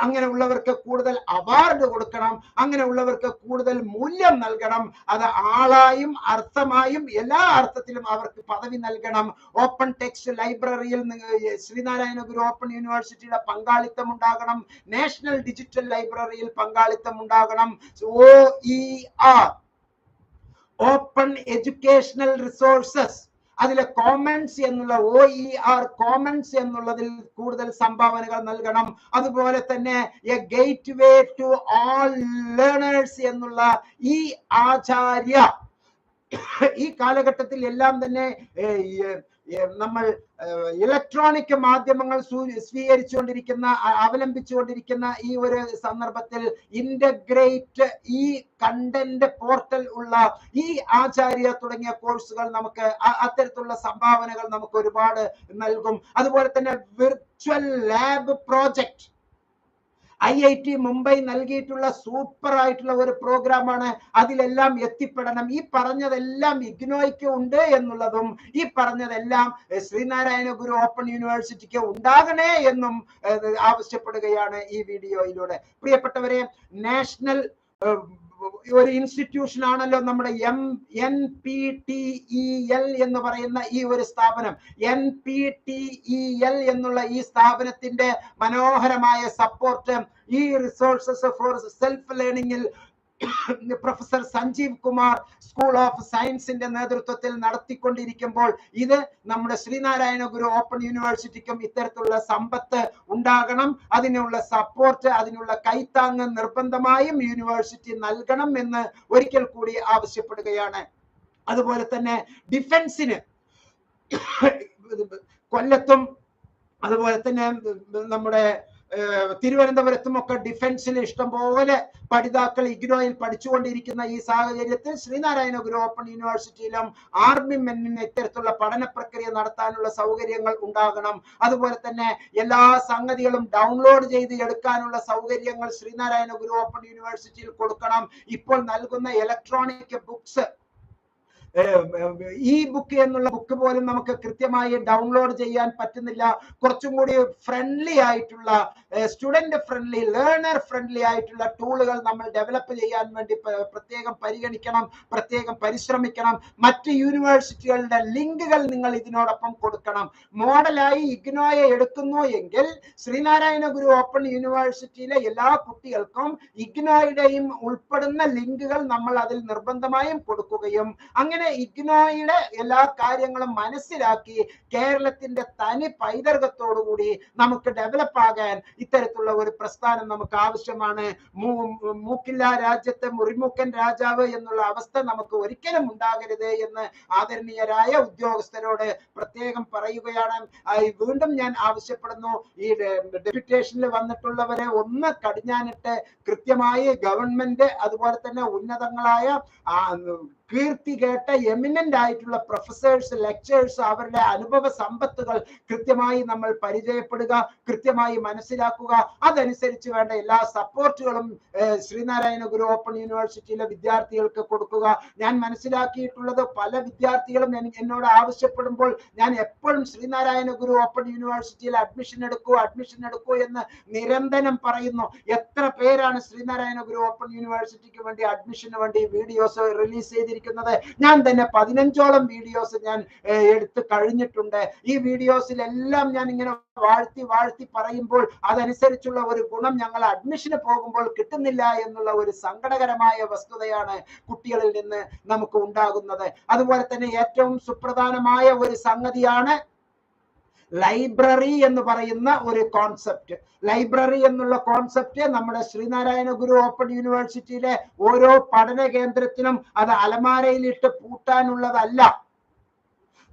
അങ്ങനെയുള്ളവർക്ക് കൂടുതൽ അവാർഡ് കൊടുക്കണം, അങ്ങനെയുള്ളവർക്ക് കൂടുതൽ മൂല്യം നൽകണം. അത് ആളായും അർത്ഥമായും എല്ലാ അർത്ഥത്തിലും അവർക്ക് പദവി നൽകണം. ഓപ്പൺ ടെക്സ്റ്റ് ലൈബ്രറിയിൽ ശ്രീനാരായണ ഗുരു ഓപ്പൺ യൂണിവേഴ്സിറ്റിയുടെ പങ്കാളിത്തം ഉണ്ടാകണം. നാഷണൽ ഡിജിറ്റൽ ലൈബ്രറിയിൽ പങ്കാളിത്തം ഉണ്ടാകണം. OER ഓപ്പൺ എഡ്യൂക്കേഷണൽ റിസോഴ്സസ് അതിലെ കോമൺസ് എന്നുള്ള OER കോമൺസ് എന്നുള്ളതിൽ കൂടുതൽ സംഭാവനകൾ നൽകണം. അതുപോലെ തന്നെ a gateway to all learners എന്നുള്ള ഈ ആചാര്യ ഈ കാലഘട്ടത്തിൽ എല്ലാം തന്നെ നമ്മൾ ഇലക്ട്രോണിക് മാധ്യമങ്ങൾ സ്വീകരിച്ചുകൊണ്ടിരിക്കുന്ന അവലംബിച്ചുകൊണ്ടിരിക്കുന്ന ഈ ഒരു സന്ദർഭത്തിൽ ഇന്റഗ്രേറ്റ് ഈ കണ്ടന്റ് പോർട്ടൽ ഉള്ള ഈ ആചാര്യ തുടങ്ങിയ കോഴ്സുകൾ നമുക്ക് അത്തരത്തിലുള്ള സംഭാവനകൾ നമുക്ക് ഒരുപാട് നൽകും. അതുപോലെ തന്നെ virtual lab project IIT Mumbai നൽകിയിട്ടുള്ള സൂപ്പർ ആയിട്ടുള്ള ഒരു പ്രോഗ്രാമാണ്. അതിലെല്ലാം എത്തിപ്പെടണം. ഈ പറഞ്ഞതെല്ലാം ഇഗ്നോയ്ക്ക് ഉണ്ട് എന്നുള്ളതും ഈ പറഞ്ഞതെല്ലാം ശ്രീനാരായണ ഗുരു ഓപ്പൺ യൂണിവേഴ്സിറ്റിക്ക് ഉണ്ടാകണേ എന്നും ആവശ്യപ്പെടുകയാണ് ഈ വീഡിയോയിലൂടെ. പ്രിയപ്പെട്ടവരെ, നാഷണൽ ഒരു ഇൻസ്റ്റിറ്റ്യൂഷൻ ആണല്ലോ നമ്മുടെ NPTEL എന്ന് പറയുന്ന ഈ ഒരു സ്ഥാപനം. NPTEL എന്നുള്ള ഈ സ്ഥാപനത്തിന്റെ മനോഹരമായ support e resources for self ലേണിംഗിൽ professor Sanjeev Kumar school of സയൻസിന്റെ നേതൃത്വത്തിൽ നടത്തിക്കൊണ്ടിരിക്കുമ്പോൾ ഇത് നമ്മുടെ ശ്രീനാരായണ ഗുരു ഓപ്പൺ യൂണിവേഴ്സിറ്റിക്കും ഇത്തരത്തിലുള്ള സമ്പത്ത് ഉണ്ടാകണം. അതിനുള്ള സപ്പോർട്ട്, അതിനുള്ള കൈത്താങ്ങ് നിർബന്ധമായും യൂണിവേഴ്സിറ്റി നൽകണം എന്ന് ഒരിക്കൽ കൂടി ആവശ്യപ്പെടുകയാണ്. അതുപോലെ തന്നെ ഡിഫൻസിന് കൊല്ലത്തും അതുപോലെ തന്നെ നമ്മുടെ തിരുവനന്തപുരത്തും ഒക്കെ ഡിഫൻസിൽ ഇഷ്ടംപോലെ പഠിതാക്കൾ ഇഗ്നോയിൽ പഠിച്ചുകൊണ്ടിരിക്കുന്ന ഈ സാഹചര്യത്തിൽ ശ്രീനാരായണ ഗുരു ഓപ്പൺ യൂണിവേഴ്സിറ്റിയിലും ആർമി മെന്നിന് ഇത്തരത്തിലുള്ള പഠന പ്രക്രിയ നടത്താനുള്ള സൗകര്യങ്ങൾ ഉണ്ടാകണം. അതുപോലെ തന്നെ എല്ലാ സംഗതികളും ഡൗൺലോഡ് ചെയ്ത് എടുക്കാനുള്ള സൗകര്യങ്ങൾ ശ്രീനാരായണ ഗുരു ഓപ്പൺ യൂണിവേഴ്സിറ്റിയിൽ കൊടുക്കണം. ഇപ്പോൾ നൽകുന്ന ഇലക്ട്രോണിക് ബുക്സ്, ഈ ബുക്ക് എന്നുള്ള ബുക്ക് പോലും നമുക്ക് കൃത്യമായി ഡൗൺലോഡ് ചെയ്യാൻ പറ്റുന്നില്ല. കുറച്ചും കൂടി ഫ്രണ്ട്ലി ആയിട്ടുള്ള, സ്റ്റുഡന്റ് ഫ്രണ്ട്ലി, ലേണർ ഫ്രണ്ട്ലി ആയിട്ടുള്ള ടൂളുകൾ നമ്മൾ ഡെവലപ്പ് ചെയ്യാൻ വേണ്ടി പ്രത്യേകം പരിഗണിക്കണം, പ്രത്യേകം പരിശ്രമിക്കണം. മറ്റ് യൂണിവേഴ്സിറ്റികളുടെ ലിങ്കുകൾ നിങ്ങൾ ഇതിനോടൊപ്പം കൊടുക്കണം. മോഡലായി ഇഗ്നോയെ എടുക്കുന്നു എങ്കിൽ ശ്രീനാരായണ ഗുരു ഓപ്പൺ യൂണിവേഴ്സിറ്റിയിലെ എല്ലാ കുട്ടികൾക്കും ഇഗ്നോയുടെയും ഉൾപ്പെടുന്ന ലിങ്കുകൾ നമ്മൾ അതിൽ നിർബന്ധമായും കൊടുക്കുകയും അങ്ങനെ അങ്ങനെ ഇഗ്നോയുടെ എല്ലാ കാര്യങ്ങളും മനസ്സിലാക്കി കേരളത്തിന്റെ തനി പൈതൃകത്തോടുകൂടി നമുക്ക് ഡെവലപ്പ് ആകാൻ ഇത്തരത്തിലുള്ള ഒരു പ്രസ്ഥാനം നമുക്ക് ആവശ്യമാണ്. മൂക്കില്ല രാജ്യത്തെ മുറിമൂക്കൻ രാജാവ് എന്നുള്ള അവസ്ഥ നമുക്ക് ഒരിക്കലും ഉണ്ടാകരുത് എന്ന് ആദരണീയരായ ഉദ്യോഗസ്ഥരോട് പ്രത്യേകം പറയുകയാണ്. വീണ്ടും ഞാൻ ആവശ്യപ്പെടുന്നു, ഈ ഡെപ്യൂട്ടേഷനിൽ വന്നിട്ടുള്ളവരെ ഒന്ന് കടിഞ്ഞാനിട്ട് കൃത്യമായി ഗവൺമെന്റ് അതുപോലെ തന്നെ ഉന്നതങ്ങളായ കീർത്തി കേട്ട എമിനന്റ് ആയിട്ടുള്ള പ്രൊഫസേഴ്സ്, ലെക്ചേഴ്സ്, അവരുടെ അനുഭവ സമ്പത്തുകൾ കൃത്യമായി നമ്മൾ പരിചയപ്പെടുക, കൃത്യമായി മനസ്സിലാക്കുക. അതനുസരിച്ച് വേണ്ട എല്ലാ സപ്പോർട്ടുകളും ശ്രീനാരായണ ഗുരു ഓപ്പൺ യൂണിവേഴ്സിറ്റിയിലെ വിദ്യാർത്ഥികൾക്ക് കൊടുക്കുക. ഞാൻ മനസ്സിലാക്കിയിട്ടുള്ളത്, പല വിദ്യാർത്ഥികളും എന്നോട് ആവശ്യപ്പെടുമ്പോൾ ഞാൻ എപ്പോഴും ശ്രീനാരായണ ഗുരു ഓപ്പൺ യൂണിവേഴ്സിറ്റിയിൽ അഡ്മിഷൻ എടുക്കൂ എന്ന് നിരന്തരം പറയുന്നു. എത്ര പേരാണ് ശ്രീനാരായണ ഗുരു ഓപ്പൺ യൂണിവേഴ്സിറ്റിക്ക് വേണ്ടി അഡ്മിഷന് വേണ്ടി വീഡിയോസ് റിലീസ് ചെയ്തിരിക്കുന്നത്? ഞാൻ തന്നെ 15ഓളം വീഡിയോസ് ഞാൻ എടുത്തു കഴിഞ്ഞിട്ടുണ്ട്. ഈ വീഡിയോസിലെല്ലാം ഞാൻ ഇങ്ങനെ വാഴ്ത്തി പറയുമ്പോൾ അതനുസരിച്ചുള്ള ഒരു ഗുണം ഞങ്ങൾ അഡ്മിഷന് പോകുമ്പോൾ കിട്ടുന്നില്ല എന്നുള്ള ഒരു സങ്കടകരമായ വസ്തുതയാണ് കുട്ടികളിൽ നിന്ന് നമുക്ക് ഉണ്ടാകുന്നത്. അതുപോലെ തന്നെ ഏറ്റവും സുപ്രധാനമായ ഒരു സംഗതിയാണ് ലൈബ്രറി എന്ന് പറയുന്ന ഒരു കോൺസെപ്റ്റ്. ലൈബ്രറി എന്നുള്ള കോൺസെപ്റ്റ് നമ്മുടെ ശ്രീനാരായണ ഗുരു ഓപ്പൺ യൂണിവേഴ്സിറ്റിയിലെ ഓരോ പഠന കേന്ദ്രത്തിനും അത് അലമാരയിലിട്ട് പൂട്ടാനുള്ളതല്ല.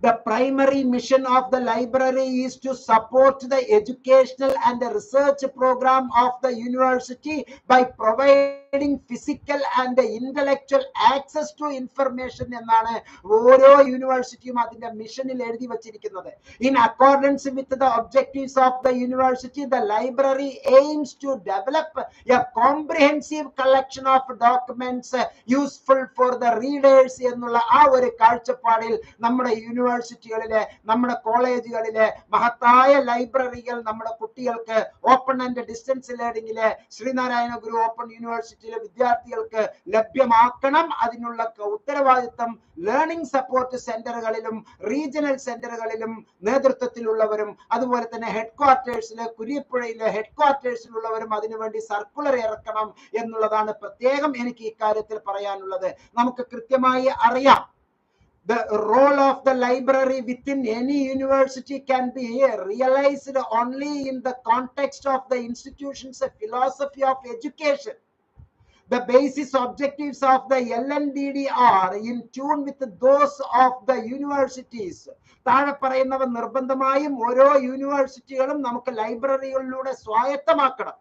The primary mission of the library is to support the educational and the research program of the university by providing physical and intellectual access to information എന്നാണ് ഓരോ യൂണിവേഴ്സിറ്റിയും അതിന്റെ മിഷനിൽ എഴുതി വച്ചിരിക്കുന്നത്. In accordance with the objectives of the university, the library aims to develop a comprehensive collection of documents useful for the readers എന്നുള്ള ആ ഒരു കാഴ്ചപ്പാടിൽ നമ്മുടെ യൂണിവേഴ്സിറ്റികളിലെ, നമ്മുടെ കോളേജുകളിലെ മഹത്തായ ലൈബ്രറികൾ നമ്മുടെ കുട്ടികൾക്ക് ഓപ്പൺ ആൻഡ് ഡിസ്റ്റൻസ് ലേണിംഗിലെ ശ്രീനാരായണ ഗുരു ഓപ്പൺ യൂണിവേഴ്സിറ്റിയിലെ വിദ്യാർത്ഥികൾക്ക് ലഭ്യമാക്കണം. അതിനുള്ള ഉത്തരവാദിത്തം ലേണിംഗ് സപ്പോർട്ട് സെന്ററുകളിലും റീജിയണൽ സെന്ററുകളിലും നേതൃത്വത്തിലുള്ളവരും അതുപോലെ തന്നെ ഹെഡ് ക്വാർട്ടേഴ്സിലെ കുരിപ്പുഴയിലെ ഹെഡ് ക്വാർട്ടേഴ്സിലുള്ളവരും അതിനുവേണ്ടി സർക്കുലർ ഇറക്കണം എന്നുള്ളതാണ് പ്രത്യേകം എനിക്ക് ഇക്കാര്യത്തിൽ പറയാനുള്ളത്. നമുക്ക് കൃത്യമായി അറിയാം, the role of the library within any university can be realized only in the context of the institution's philosophy of education. The basis objectives of the LNDD are in tune with those of the universities. താഴെ പറയുന്നവ നിർബന്ധമായും ഓരോ യൂണിവേഴ്സിറ്റികളും നമുക്ക് ലൈബ്രറികളിലൂടെ സ്വായത്തമാക്കണം.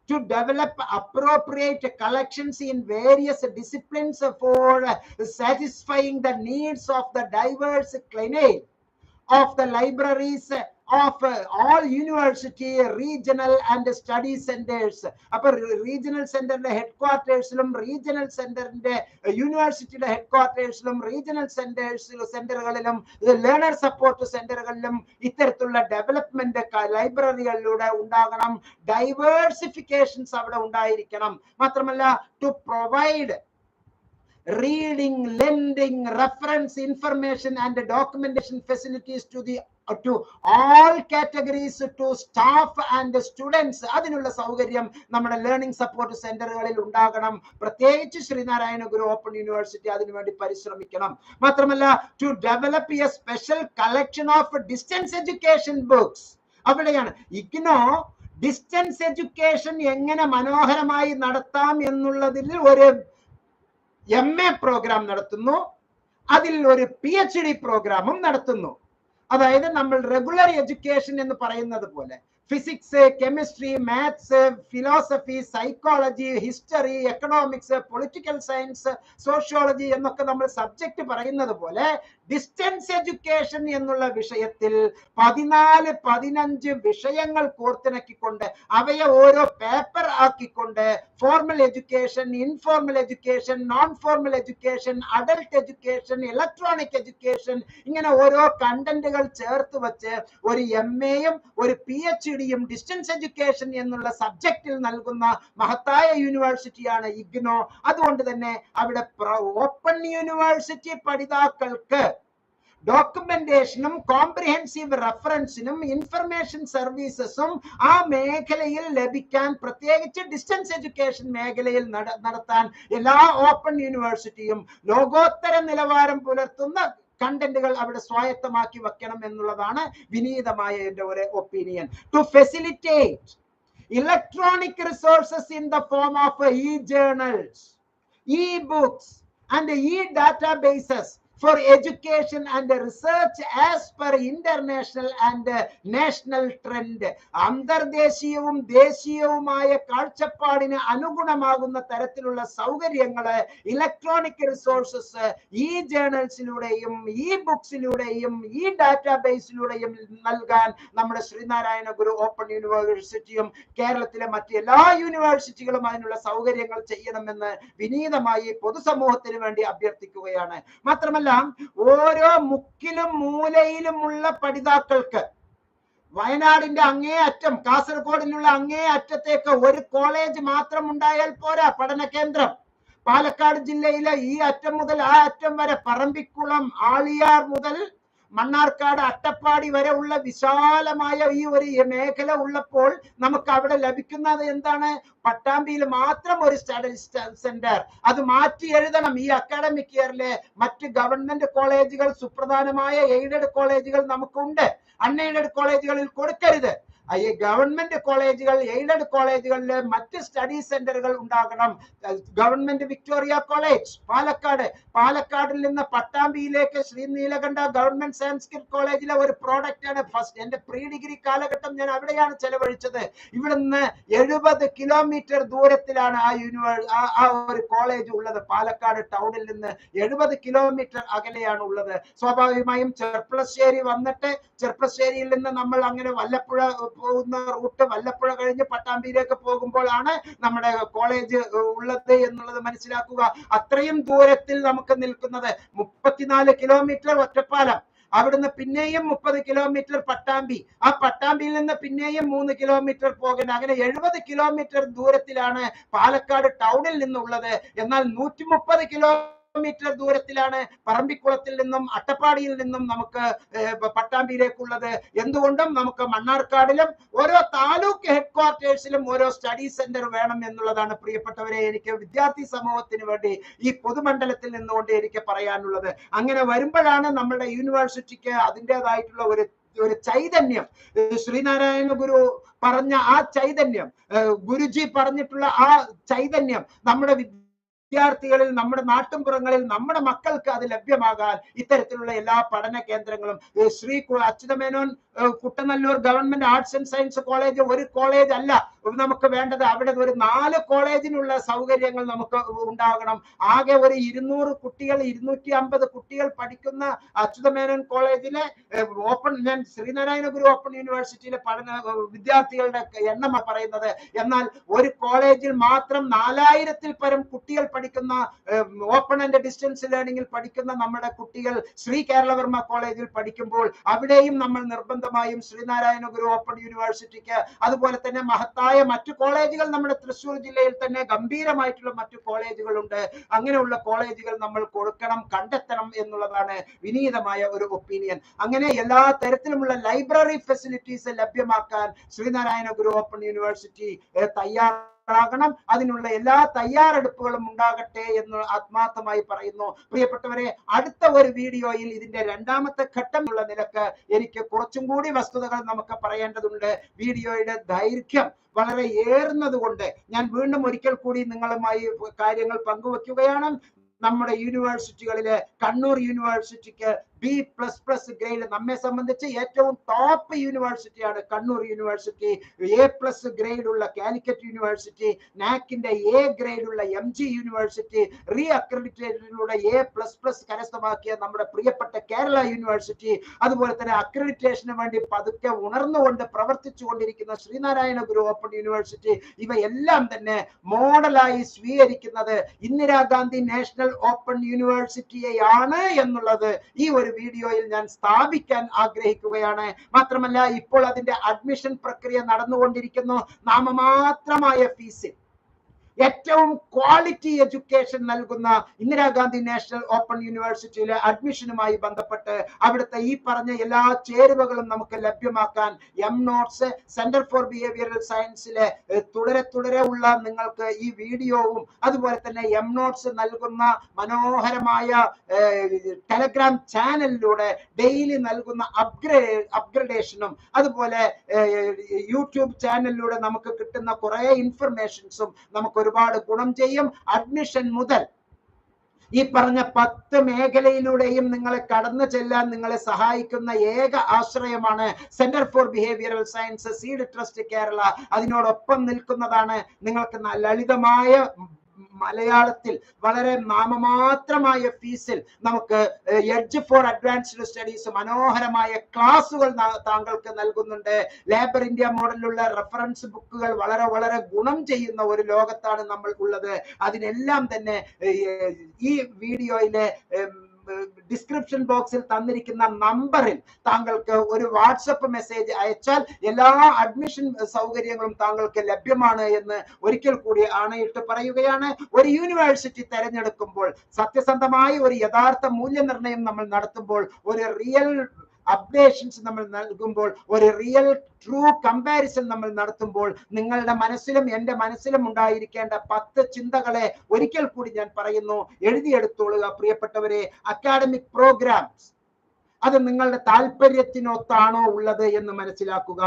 To develop appropriate collections in various disciplines for satisfying the needs of the diverse clientele of the libraries of all university, regional and study centers. അപ്പോൾ regional സെന്ററിന്റെ head ക്വാർട്ടേഴ്സിലും regional സെന്ററിന്റെ യൂണിവേഴ്സിറ്റിയുടെ head ക്വാർട്ടേഴ്സിലും റീജിയണൽ സെന്ററുകളിലും ലേണർ സപ്പോർട്ട് സെന്ററുകളിലും ഇത്തരത്തിലുള്ള development ലൈബ്രറികളിലൂടെ ഉണ്ടാകണം. ഡൈവേഴ്സിഫിക്കേഷൻസ് അവിടെ ഉണ്ടായിരിക്കണം. മാത്രമല്ല, to provide reading, lending, reference information and documentation facilities to all categories, to staff and students. അതിനുള്ള സൗകര്യം നമ്മുടെ ലേണിംഗ് സപ്പോർട്ട് സെന്ററുകളിൽ ഉണ്ടാകണം. പ്രത്യേകിച്ച് ശ്രീനാരായണ ഗുരു ഓപ്പൺ യൂണിവേഴ്സിറ്റി അതിനുവേണ്ടി പരിശ്രമിക്കണം. മാത്രമല്ല, to develop a special collection of distance education books. അവിടെയാണ് ഇഗ്നോ ഡിസ്റ്റൻസ് എഡ്യൂക്കേഷൻ എങ്ങനെ മനോഹരമായി നടത്താം എന്നുള്ളതിൽ ഒരു MA പ്രോഗ്രാം നടത്തുന്നു, അതിൽ ഒരു PhD പ്രോഗ്രാമും നടത്തുന്നു. അതായത് നമ്മൾ റെഗുലർ എഡ്യൂക്കേഷൻ എന്ന് പറയുന്നത് പോലെ physics, chemistry, maths, philosophy, psychology, history, economics, political science, sociology എന്നൊക്കെ നമ്മൾ സബ്ജക്ട് പറയുന്നത് പോലെ ഡിസ്റ്റൻസ് എഡ്യൂക്കേഷൻ എന്നുള്ള വിഷയത്തിൽ 14-15 വിഷയങ്ങൾ കോർത്തിണക്കിക്കൊണ്ട് അവയെ ഓരോ പേപ്പർ ആക്കിക്കൊണ്ട് formal education, informal education, non formal education, adult education, electronic education, ഇങ്ങനെ ഓരോ കണ്ടന്റുകൾ ചേർത്ത് വെച്ച് ഒരു MAയും ഒരു PhD ഡിസ്റ്റൻസ് എഡ്യൂക്കേഷൻ എന്നുള്ള സബ്ജക്റ്റിൽ നൽകുന്ന മഹത്തായ യൂണിവേഴ്സിറ്റിയാണ് ഇഗ്നോ. അതുകൊണ്ട് തന്നെ അവിടെ ഓപ്പൺ യൂണിവേഴ്സിറ്റി പഠിതാക്കൾക്ക് ഡോക്യുമെന്റേഷനും കോംപ്രിഹെൻസീവ് റെഫറൻസിനും ഇൻഫർമേഷൻ സർവീസസും ആ മേഖലയിൽ ലഭിക്കാൻ, പ്രത്യേകിച്ച് ഡിസ്റ്റൻസ് എഡ്യൂക്കേഷൻ മേഖലയിൽ നടത്താൻ എല്ലാ ഓപ്പൺ യൂണിവേഴ്സിറ്റിയും ലോകോത്തര നിലവാരം പുലർത്തുന്ന കണ്ടന്റുകൾ അവിടെ സ്വായത്തമാക്കി വെക്കണം എന്നുള്ളതാണ് വിനീതമായ എന്റെ ഒരു opinion. To facilitate electronic resources in the form of e-journals, e-books and e-databases for education and research as per international and national trend. അന്തർദേശീയവും ദേശീയവുമായ കാഴ്ചപ്പാടിന് അനുഗുണമാകുന്ന തരത്തിലുള്ള സൗകര്യങ്ങള് ഇലക്ട്രോണിക് റിസോഴ്സസ് ഈ ജേണൽസിലൂടെയും ഈ ബുക്സിലൂടെയും ഈ ഡാറ്റാബേസിലൂടെയും നൽകാൻ നമ്മുടെ ശ്രീനാരായണ ഗുരു ഓപ്പൺ യൂണിവേഴ്സിറ്റിയും കേരളത്തിലെ മറ്റ് എല്ലാ യൂണിവേഴ്സിറ്റികളും അതിനുള്ള സൗകര്യങ്ങൾ ചെയ്യണമെന്ന് വിനീതമായി പൊതുസമൂഹത്തിന് വേണ്ടി അഭ്യർത്ഥിക്കുകയാണ്. മാത്രമല്ല, ഓരോ മുക്കിലും മൂലയിലുമുള്ള പഠിതാക്കൾക്ക് വയനാടിന്റെ അങ്ങേ അറ്റം, കാസർഗോഡിലുള്ള അങ്ങേ അറ്റത്തേക്ക് ഒരു കോളേജ് മാത്രം ഉണ്ടായാൽ പോരാ. പഠന കേന്ദ്രം പാലക്കാട് ജില്ലയിലെ ഈ അറ്റം മുതൽ ആ അറ്റം വരെ, പറമ്പിക്കുളം, ആളിയാർ മുതൽ മണ്ണാർക്കാട്, അട്ടപ്പാടി വരെ ഉള്ള വിശാലമായ ഈ ഒരു മേഖല ഉള്ളപ്പോൾ നമുക്ക് അവിടെ ലഭിക്കുന്നത് എന്താണ്? പട്ടാമ്പിയിൽ മാത്രം ഒരു സ്റ്റഡി സെന്റർ. അത് മാറ്റി എഴുതണം. ഈ അക്കാഡമിക് ഇയറിലെ മറ്റ് ഗവൺമെന്റ് കോളേജുകൾ, സുപ്രധാനമായ എയ്ഡഡ് കോളേജുകൾ നമുക്കുണ്ട്. അൺഎയ്ഡഡ് കോളേജുകളിൽ കൊടുക്കരുത്. ഈ ഗവൺമെന്റ് കോളേജുകൾ, എയ്ഡഡ് കോളേജുകളിൽ മറ്റ് സ്റ്റഡി സെന്ററുകൾ ഉണ്ടാകണം. ഗവൺമെന്റ് വിക്ടോറിയ കോളേജ് പാലക്കാടിൽ നിന്ന് പട്ടാമ്പിയിലേക്ക് ശ്രീ നീലകണ്ഠ ഗവൺമെന്റ് സാൻസ്ക്രിറ്റ് കോളേജിലെ ഒരു പ്രോഡക്റ്റ് ആണ്. ഫസ്റ്റ് എന്റെ പ്രീ ഡിഗ്രി കാലഘട്ടം ഞാൻ അവിടെയാണ് ചെലവഴിച്ചത്. ഇവിടുന്ന് 70 കിലോമീറ്റർ ദൂരത്തിലാണ് ആ ഒരു കോളേജ് ഉള്ളത്. പാലക്കാട് ടൗണിൽ നിന്ന് 70 കിലോമീറ്റർ അകലെയാണ് ഉള്ളത്. സ്വാഭാവികമായും ചെർപ്പളശ്ശേരി വന്നിട്ട് ചെർപ്പളശ്ശേരിയിൽ നിന്ന് നമ്മൾ അങ്ങനെ വല്ലപ്പുഴ പോകുന്ന റൂട്ട്, വല്ലപ്പുഴ കഴിഞ്ഞ് പട്ടാമ്പിയിലേക്ക് പോകുമ്പോഴാണ് നമ്മുടെ കോളേജ് ഉള്ളത് എന്നുള്ളത് മനസ്സിലാക്കുക. അത്രയും ദൂരത്തിൽ നമുക്ക് നിൽക്കുന്നത് 34 കിലോമീറ്റർ ഒറ്റപ്പാലം, അവിടുന്ന് പിന്നെയും 30 കിലോമീറ്റർ പട്ടാമ്പി, ആ പട്ടാമ്പിയിൽ നിന്ന് പിന്നെയും 3 കിലോമീറ്റർ പോകേണ്ട, അങ്ങനെ 70 കിലോമീറ്റർ ദൂരത്തിലാണ് പാലക്കാട് ടൗണിൽ നിന്നുള്ളത്. എന്നാൽ 130 കിലോമീറ്റർ ദൂരത്തിലാണ് പറമ്പിക്കുളത്തിൽ നിന്നും അട്ടപ്പാടിയിൽ നിന്നും നമുക്ക് പട്ടാമ്പിയിലേക്കുള്ളത്. എന്തുകൊണ്ടും നമുക്ക് മണ്ണാർക്കാടിലും ഓരോ താലൂക്ക് ഹെഡ് ക്വാർട്ടേഴ്സിലും ഓരോ സ്റ്റഡി സെന്റർ വേണം എന്നുള്ളതാണ് പ്രിയപ്പെട്ടവരെ എനിക്ക് വിദ്യാർത്ഥി സമൂഹത്തിന് വേണ്ടി ഈ പൊതുമണ്ഡലത്തിൽ നിന്നുകൊണ്ട് എനിക്ക് പറയാനുള്ളത്. അങ്ങനെ വരുമ്പോഴാണ് നമ്മുടെ യൂണിവേഴ്സിറ്റിക്ക് അതിൻ്റെതായിട്ടുള്ള ഒരു ചൈതന്യം, ശ്രീനാരായണ ഗുരു പറഞ്ഞ ആ ചൈതന്യം, ഗുരുജി പറഞ്ഞിട്ടുള്ള ആ ചൈതന്യം നമ്മുടെ വിദ്യാർത്ഥികളിൽ, നമ്മുടെ നാട്ടിൻപുറങ്ങളിൽ, നമ്മുടെ മക്കൾക്ക് അത് ലഭ്യമാകാൻ ഇത്തരത്തിലുള്ള എല്ലാ പഠന കേന്ദ്രങ്ങളും, Shri Achutha Menon Kuttanellur government arts and science college ഒരു കോളേജ് അല്ല നമുക്ക് വേണ്ടത്. അവിടെ ഒരു 4 കോളേജിനുള്ള സൗകര്യങ്ങൾ നമുക്ക് ഉണ്ടാകണം. ആകെ ഒരു 200 കുട്ടികൾ, 250 കുട്ടികൾ പഠിക്കുന്ന അച്യുതമേനോൻ കോളേജിലെ ഞാൻ ശ്രീനാരായണ ഗുരു ഓപ്പൺ യൂണിവേഴ്സിറ്റിയിലെ വിദ്യാർത്ഥികളുടെ എണ്ണമാണ് പറയുന്നത്. എന്നാൽ ഒരു കോളേജിൽ മാത്രം 4000-ൽ പരം കുട്ടികൾ പഠിക്കുന്ന, ഓപ്പൺ ആൻഡ് ഡിസ്റ്റൻസ് ലേണിംഗിൽ പഠിക്കുന്ന നമ്മുടെ കുട്ടികൾ ശ്രീ കേരളവർമ്മ കോളേജിൽ പഠിക്കുമ്പോൾ അവിടെയും നമ്മൾ നിർബന്ധമായും ശ്രീനാരായണ ഗുരു ഓപ്പൺ യൂണിവേഴ്സിറ്റിക്ക്, അതുപോലെ തന്നെ മഹത്തായ മറ്റു കോളേജുകൾ നമ്മുടെ തൃശ്ശൂർ ജില്ലയിൽ തന്നെ ഗംഭീരമായിട്ടുള്ള മറ്റു കോളേജുകളുണ്ട്. അങ്ങനെയുള്ള കോളേജുകൾ നമ്മൾ കൊടുക്കണം, കണ്ടെത്തണം എന്നുള്ളതാണ് വിനീതമായ ഒരു ഒപ്പീനിയൻ. അങ്ങനെ എല്ലാ തരത്തിലുമുള്ള ലൈബ്രറി ഫെസിലിറ്റീസ് ലഭ്യമാക്കാൻ ശ്രീനാരായണ ഗുരു ഓപ്പൺ യൂണിവേഴ്സിറ്റി തയ്യാറാകണം. അതിനുള്ള എല്ലാ തയ്യാറെടുപ്പുകളും ഉണ്ടാകട്ടെ എന്ന് ആത്മാർത്ഥമായി പറയുന്നു. പ്രിയപ്പെട്ടവരെ, അടുത്ത ഒരു വീഡിയോയിൽ ഇതിന്റെ 2ാമത്തെ ഘട്ടം ഉള്ള നിലക്ക് എനിക്ക് കുറച്ചും കൂടി വസ്തുതകൾ നമുക്ക് പറയേണ്ടതുണ്ട്. വീഡിയോയുടെ ദൈർഘ്യം വളരെ ഏറുന്നത് കൊണ്ട് ഞാൻ വീണ്ടും ഒരിക്കൽ കൂടി നിങ്ങളുമായി കാര്യങ്ങൾ പങ്കുവെക്കുകയാണ്. നമ്മുടെ യൂണിവേഴ്സിറ്റികളിലെ കണ്ണൂർ യൂണിവേഴ്സിറ്റിക്ക് B++ ഗ്രേഡ്, നമ്മെ സംബന്ധിച്ച് ഏറ്റവും ടോപ്പ് യൂണിവേഴ്സിറ്റിയാണ് കണ്ണൂർ യൂണിവേഴ്സിറ്റി. A+ ഗ്രേഡ് ഉള്ള കാലിക്കറ്റ് യൂണിവേഴ്സിറ്റി, നാക്കിന്റെ A ഗ്രേഡ് ഉള്ള MG യൂണിവേഴ്സിറ്റി, റീ അക്രഡിറ്റേഷനിലൂടെ A++ കരസ്ഥമാക്കിയ നമ്മുടെ പ്രിയപ്പെട്ട കേരള യൂണിവേഴ്സിറ്റി, അതുപോലെ തന്നെ അക്രഡിറ്റേഷന് വേണ്ടി പതുക്കെ ഉണർന്നുകൊണ്ട് പ്രവർത്തിച്ചു കൊണ്ടിരിക്കുന്ന ശ്രീനാരായണ ഗുരു ഓപ്പൺ യൂണിവേഴ്സിറ്റി, ഇവയെല്ലാം തന്നെ മോഡലായി സ്വീകരിക്കുന്നത് ഇന്ദിരാഗാന്ധി നാഷണൽ ഓപ്പൺ യൂണിവേഴ്സിറ്റിയെയാണ് എന്നുള്ളത് ഈ ഒരു വീഡിയോയിൽ ഞാൻ സ്ഥാപിക്കാൻ ആഗ്രഹിക്കുകയാണ്. മാത്രമല്ല, ഇപ്പോൾ അതിന്റെ അഡ്മിഷൻ പ്രക്രിയ നടന്നുകൊണ്ടിരിക്കുന്നു. നാമമാത്രമായ ഫീസിൽ ഏറ്റവും ക്വാളിറ്റി എഡ്യൂക്കേഷൻ നൽകുന്ന ഇന്ദിരാഗാന്ധി നാഷണൽ ഓപ്പൺ യൂണിവേഴ്സിറ്റിയിലെ അഡ്മിഷനുമായി ബന്ധപ്പെട്ട് അവിടുത്തെ ഈ പറഞ്ഞ എല്ലാ ചേരുവകളും നമുക്ക് ലഭ്യമാക്കാൻ നോട്ട്സ് സെന്റർ ഫോർ ബിഹേവിയറൽ സയൻസിലെ തുടരെ ഉള്ള നിങ്ങൾക്ക് ഈ വീഡിയോവും അതുപോലെ തന്നെ നോട്ട്സ് നൽകുന്ന മനോഹരമായ ടെലഗ്രാം ചാനലിലൂടെ ഡെയിലി നൽകുന്ന അപ്ഗ്രഡേഷനും അതുപോലെ യൂട്യൂബ് ചാനലിലൂടെ നമുക്ക് കിട്ടുന്ന കുറെ ഇൻഫർമേഷൻസും നമുക്ക് ഒരുപാട് ഗുണം ചെയ്യും. അഡ്മിഷൻ മുതൽ ഈ പറഞ്ഞ 10 മേഖലയിലൂടെയും നിങ്ങളെ കടന്നു ചെല്ലാൻ നിങ്ങളെ സഹായിക്കുന്ന ഏക ആശ്രയമാണ് centre for behavioural science seed trust Kerala. അതിനോടൊപ്പം നിൽക്കുന്നതാണ് നിങ്ങൾക്ക് ലളിതമായ മലയാളത്തിൽ വളരെ നാമമാത്രമായ ഫീസിൽ നമുക്ക് എഡ്ജ് ഫോർ അഡ്വാൻസ്ഡ് സ്റ്റഡീസ് മനോഹരമായ ക്ലാസുകൾ താങ്കൾക്ക് നൽകുന്നുണ്ട്. ലേബർ ഇന്ത്യ മോഡലിലുള്ള റെഫറൻസ് ബുക്കുകൾ വളരെ ഗുണം ചെയ്യുന്ന ഒരു ലോകത്താണ് നമ്മൾ ഉള്ളത്. അതിനെല്ലാം തന്നെ ഈ വീഡിയോയിലെ ഡിസ്ക്രിപ്ഷൻ ബോക്സിൽ തന്നിരിക്കുന്ന നമ്പറിൽ താങ്കൾക്ക് ഒരു വാട്സപ്പ് മെസ്സേജ് അയച്ചാൽ എല്ലാ അഡ്മിഷൻ സൗകര്യങ്ങളും താങ്കൾക്ക് ലഭ്യമാണ് എന്ന് ഒരിക്കൽ കൂടി ആണയിട്ട് പറയുകയാണ്. ഒരു യൂണിവേഴ്സിറ്റി തെരഞ്ഞെടുക്കുമ്പോൾ സത്യസന്ധമായ ഒരു യഥാർത്ഥ മൂല്യനിർണ്ണയം നമ്മൾ നടത്തുമ്പോൾ ഒരു റിയൽ അപ്ഡേഷൻസ് നമ്മൾ നൽകുമ്പോൾ ഒരു റിയൽ ട്രൂ കമ്പാരിസൺ നമ്മൾ നടത്തുമ്പോൾ നിങ്ങളുടെ മനസ്സിലും എൻ്റെ മനസ്സിലും ഉണ്ടായിരിക്കേണ്ട 10 ചിന്തകളെ ഒരിക്കൽ കൂടി ഞാൻ പറയുന്നു, എഴുതിയെടുത്തോളുക പ്രിയപ്പെട്ടവരെ. അക്കാഡമിക് പ്രോഗ്രാംസ് അത് നിങ്ങളുടെ താല്പര്യത്തിനൊത്താണോ ഉള്ളത് എന്ന് മനസ്സിലാക്കുക.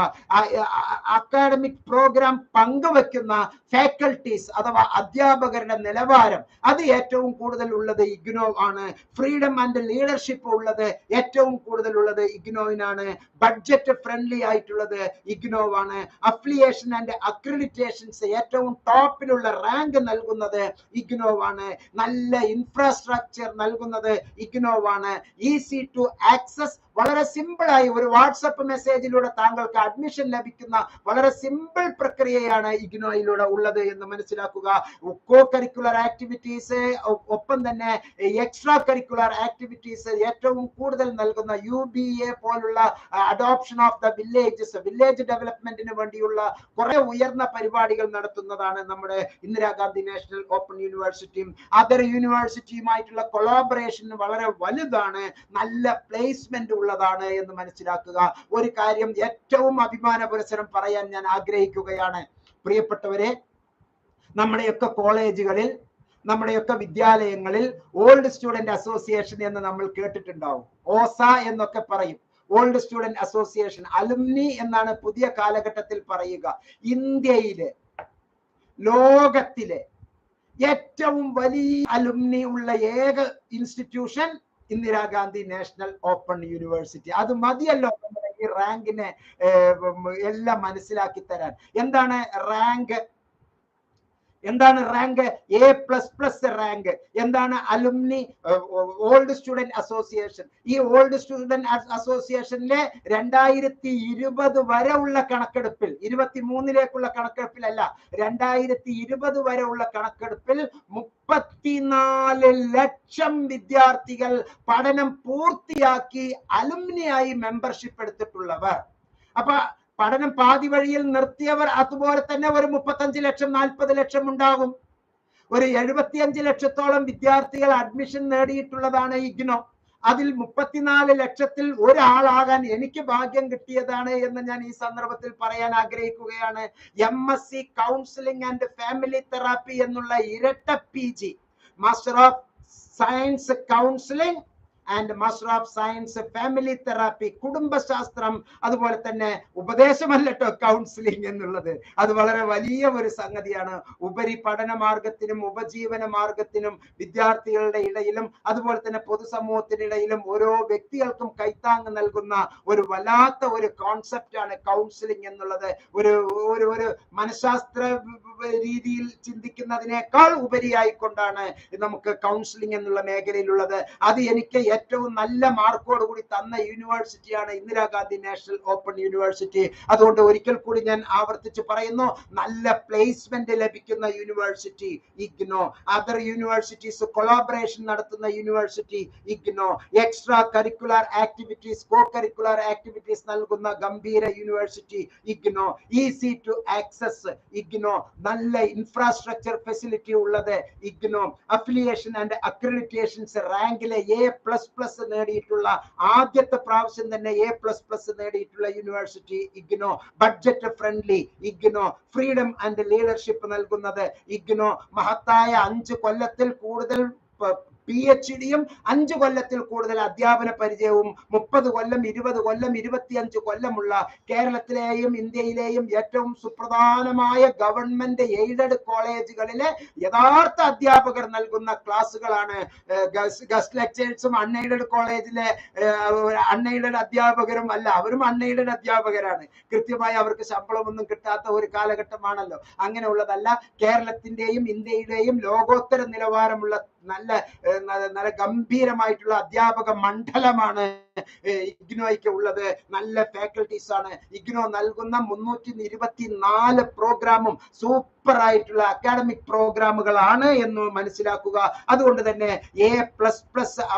അക്കാഡമിക് പ്രോഗ്രാം പങ്കുവെക്കുന്ന ഫാക്കൽറ്റീസ് അഥവാ അധ്യാപകരുടെ നിലവാരം അത് ഏറ്റവും കൂടുതൽ ഉള്ളത് ഇഗ്നോ ആണ്. ഫ്രീഡം ആൻഡ് ലീഡർഷിപ്പ് ഉള്ളത് ഏറ്റവും കൂടുതൽ ഉള്ളത് ഇഗ്നോയിനാണ്. ബഡ്ജറ്റ് ഫ്രണ്ട്ലി ആയിട്ടുള്ളത് ഇഗ്നോ ആണ്. അഫിലിയേഷൻ ആൻഡ് അക്രഡിറ്റേഷൻസ് ഏറ്റവും ടോപ്പിലുള്ള റാങ്ക് നൽകുന്നത് ഇഗ്നോ ആണ്. നല്ല ഇൻഫ്രാസ്ട്രക്ചർ നൽകുന്നത് ഇഗ്നോ ആണ്. ഈസി ടു ആക്സസ് വളരെ സിമ്പിൾ ആയി ഒരു വാട്സപ്പ് മെസ്സേജിലൂടെ താങ്കൾക്ക് അഡ്മിഷൻ ലഭിക്കുന്ന വളരെ സിമ്പിൾ പ്രക്രിയയാണ് ഇഗ്നോയിലൂടെ ഉള്ളത് എന്ന് മനസ്സിലാക്കുക. കോ കരിക്കുലർ ആക്ടിവിറ്റീസ് ഒപ്പം തന്നെ എക്സ്ട്രാ കരിക്കുലർ ആക്ടിവിറ്റീസ് ഏറ്റവും കൂടുതൽ നൽകുന്ന UBA പോലുള്ള അഡോപ്ഷൻ ഓഫ് ദ വില്ലേജ് ഡെവലപ്മെന്റിന് വേണ്ടിയുള്ള കുറെ ഉയർന്ന പരിപാടികൾ നടത്തുന്നതാണ് നമ്മുടെ ഇന്ദിരാഗാന്ധി നാഷണൽ ഓപ്പൺ യൂണിവേഴ്സിറ്റിയും അതർ യൂണിവേഴ്സിറ്റിയുമായിട്ടുള്ള കൊളാബറേഷൻ വളരെ വലുതാണ്. നല്ല പ്ലേസ്മെന്റ് ഉള്ളതാണ് എന്ന് മനസ്സിലാക്കുക. ഒരു കാര്യം ഏറ്റവും അഭിമാന പുരസ്സരം പറയാൻ ഞാൻ ആഗ്രഹിക്കുകയാണ് പ്രിയപ്പെട്ടവരെ. നമ്മുടെയൊക്കെ കോളേജുകളിൽ നമ്മുടെയൊക്കെ വിദ്യാലയങ്ങളിൽ ഓൾഡ് സ്റ്റുഡന്റ് അസോസിയേഷൻ എന്ന് നമ്മൾ കേട്ടിട്ടുണ്ടാവും. ഓസ എന്നൊക്കെ പറയും. ഓൾഡ് സ്റ്റുഡന്റ് അസോസിയേഷൻ അലുമിനി എന്നാണ് പുതിയ കാലഘട്ടത്തിൽ പറയുക. ഇന്ത്യയിലെ ലോകത്തിലെ ഏറ്റവും വലിയ അലുമിനി ഉള്ള ഏക institution Indira Gandhi national open university. അത് മതിയല്ലോ നമ്മുടെ ഈ റാങ്കിനെ എല്ലാം മനസ്സിലാക്കി തരാൻ. എന്താണ് റാങ്ക്? എന്താണ് റാങ്ക്? A++ rank. എന്താണ് അലുമിനി? Old student association. ഈ ഓൾഡ് സ്റ്റുഡന്റ് അസോസിയേഷനിലെ 2020 വരെ ഉള്ള കണക്കെടുപ്പിൽ, 23ലേക്കുള്ള കണക്കെടുപ്പിലല്ല, 2020 വരെ ഉള്ള കണക്കെടുപ്പിൽ 34 ലക്ഷം വിദ്യാർത്ഥികൾ പഠനം പൂർത്തിയാക്കി അലുമിനിയായി മെമ്പർഷിപ്പ് എടുത്തിട്ടുള്ളവർ. അപ്പൊ പഠനം പാതി വഴിയിൽ നിർത്തിയവർ അതുപോലെ തന്നെ ഒരു 35 ലക്ഷം 40 ലക്ഷം ഉണ്ടാകും. ഒരു 75 ലക്ഷത്തോളം വിദ്യാർത്ഥികൾ അഡ്മിഷൻ നേടിയിട്ടുള്ളതാണ് ഇഗ്നോ. അതിൽ 34 ലക്ഷത്തിൽ ഒരാളാകാൻ എനിക്ക് ഭാഗ്യം കിട്ടിയതാണ് എന്ന് ഞാൻ ഈ സന്ദർഭത്തിൽ പറയാൻ ആഗ്രഹിക്കുകയാണ്. MSc counselling and family therapy എന്നുള്ള ഇരട്ട PG, master of science counselling and master of science family therapy, കുടുംബശാസ്ത്രം. അതുപോലെ തന്നെ ഉപദേശമല്ലോ കൗൺസിലിംഗ് എന്നുള്ളത്, അത് വളരെ വലിയ ഒരു സംഗതിയാണ്. ഉപരി പഠന മാർഗത്തിനും ഉപജീവന മാർഗത്തിനും വിദ്യാർത്ഥികളുടെ ഇടയിലും അതുപോലെ തന്നെ പൊതുസമൂഹത്തിനിടയിലും ഓരോ വ്യക്തികൾക്കും കൈത്താങ് നൽകുന്ന ഒരു വല്ലാത്ത ഒരു കോൺസെപ്റ്റ് ആണ് കൗൺസിലിംഗ് എന്നുള്ളത്. ഒരു മനഃശാസ്ത്ര രീതിയിൽ ചിന്തിക്കുന്നതിനേക്കാൾ ഉപരിയായിക്കൊണ്ടാണ് നമുക്ക് കൗൺസിലിംഗ് എന്നുള്ള മേഖലയിലുള്ളത്. അത് എനിക്ക് ഏറ്റവും നല്ല മാർക്കോട് കൂടി തന്ന യൂണിവേഴ്സിറ്റിയാണ് ഇന്ദിരാഗാന്ധി നാഷണൽ ഓപ്പൺ യൂണിവേഴ്സിറ്റി. അതുകൊണ്ട് ഒരിക്കൽ കൂടി ഞാൻ ആവർത്തിച്ച് പറയുന്നു, നല്ല പ്ലേസ്മെന്റ് ലഭിക്കുന്ന university IGNOU. Other universities collaboration നടത്തുന്ന university IGNOU. Extra curricular activities, co curricular activities നൽകുന്ന ഗംഭീര university IGNOU. Easy to access IGNOU. നല്ല ഇൻഫ്രാസ്ട്രക്ചർ ഫെസിലിറ്റി ഉള്ളത് ഇഗ്നോ. അഫിലിയേഷൻ ആൻഡ് അക്രഡിറ്റേഷൻസ് റാങ്കിലെ A++ നേടിയിട്ടുള്ള ആദ്യത്തെ പ്രാവശ്യം തന്നെ A++ നേടിയിട്ടുള്ള university IGNOU. Budget friendly IGNOU. Freedom and leadership നൽകുന്നത് ഇഗ്നോ. മഹത്തായ 5 കൊല്ലത്തിൽ കൂടുതൽ PhD-യും 5 കൊല്ലത്തിൽ കൂടുതൽ അധ്യാപന പരിചയവും 30 കൊല്ലം 20 കൊല്ലം 25 കൊല്ലമുള്ള കേരളത്തിലെയും ഇന്ത്യയിലെയും ഏറ്റവും സുപ്രധാനമായ ഗവൺമെന്റ് എയ്ഡഡ് കോളേജുകളിലെ യഥാർത്ഥ അധ്യാപകർ നൽകുന്ന ക്ലാസ്സുകളാണ്. ഗസ്റ്റ് ലെക്ചേഴ്സും അൺഎയ്ഡഡ് കോളേജിലെ അൺഎയ്ഡഡ് അധ്യാപകരും അല്ല, അവരും അൺഎയ്ഡഡ് അധ്യാപകരാണ്. കൃത്യമായി അവർക്ക് ശമ്പളമൊന്നും കിട്ടാത്ത ഒരു കാലഘട്ടമാണല്ലോ. അങ്ങനെയുള്ളതല്ല. കേരളത്തിന്റെയും ഇന്ത്യയുടെയും ലോകോത്തര നിലവാരമുള്ള നല്ല ഗംഭീരമായിട്ടുള്ള അധ്യാപക മണ്ഡലമാണ് ഇഗ്നോയ്ക്ക് ഉള്ളത്. നല്ല ഫാക്കൽറ്റീസ് ആണ്. ഇഗ്നോ നൽകുന്ന 324 പ്രോഗ്രാമും സൂപ്പർ ആയിട്ടുള്ള അക്കാഡമിക് പ്രോഗ്രാമുകളാണ് എന്ന് മനസ്സിലാക്കുക. അതുകൊണ്ട് തന്നെ A++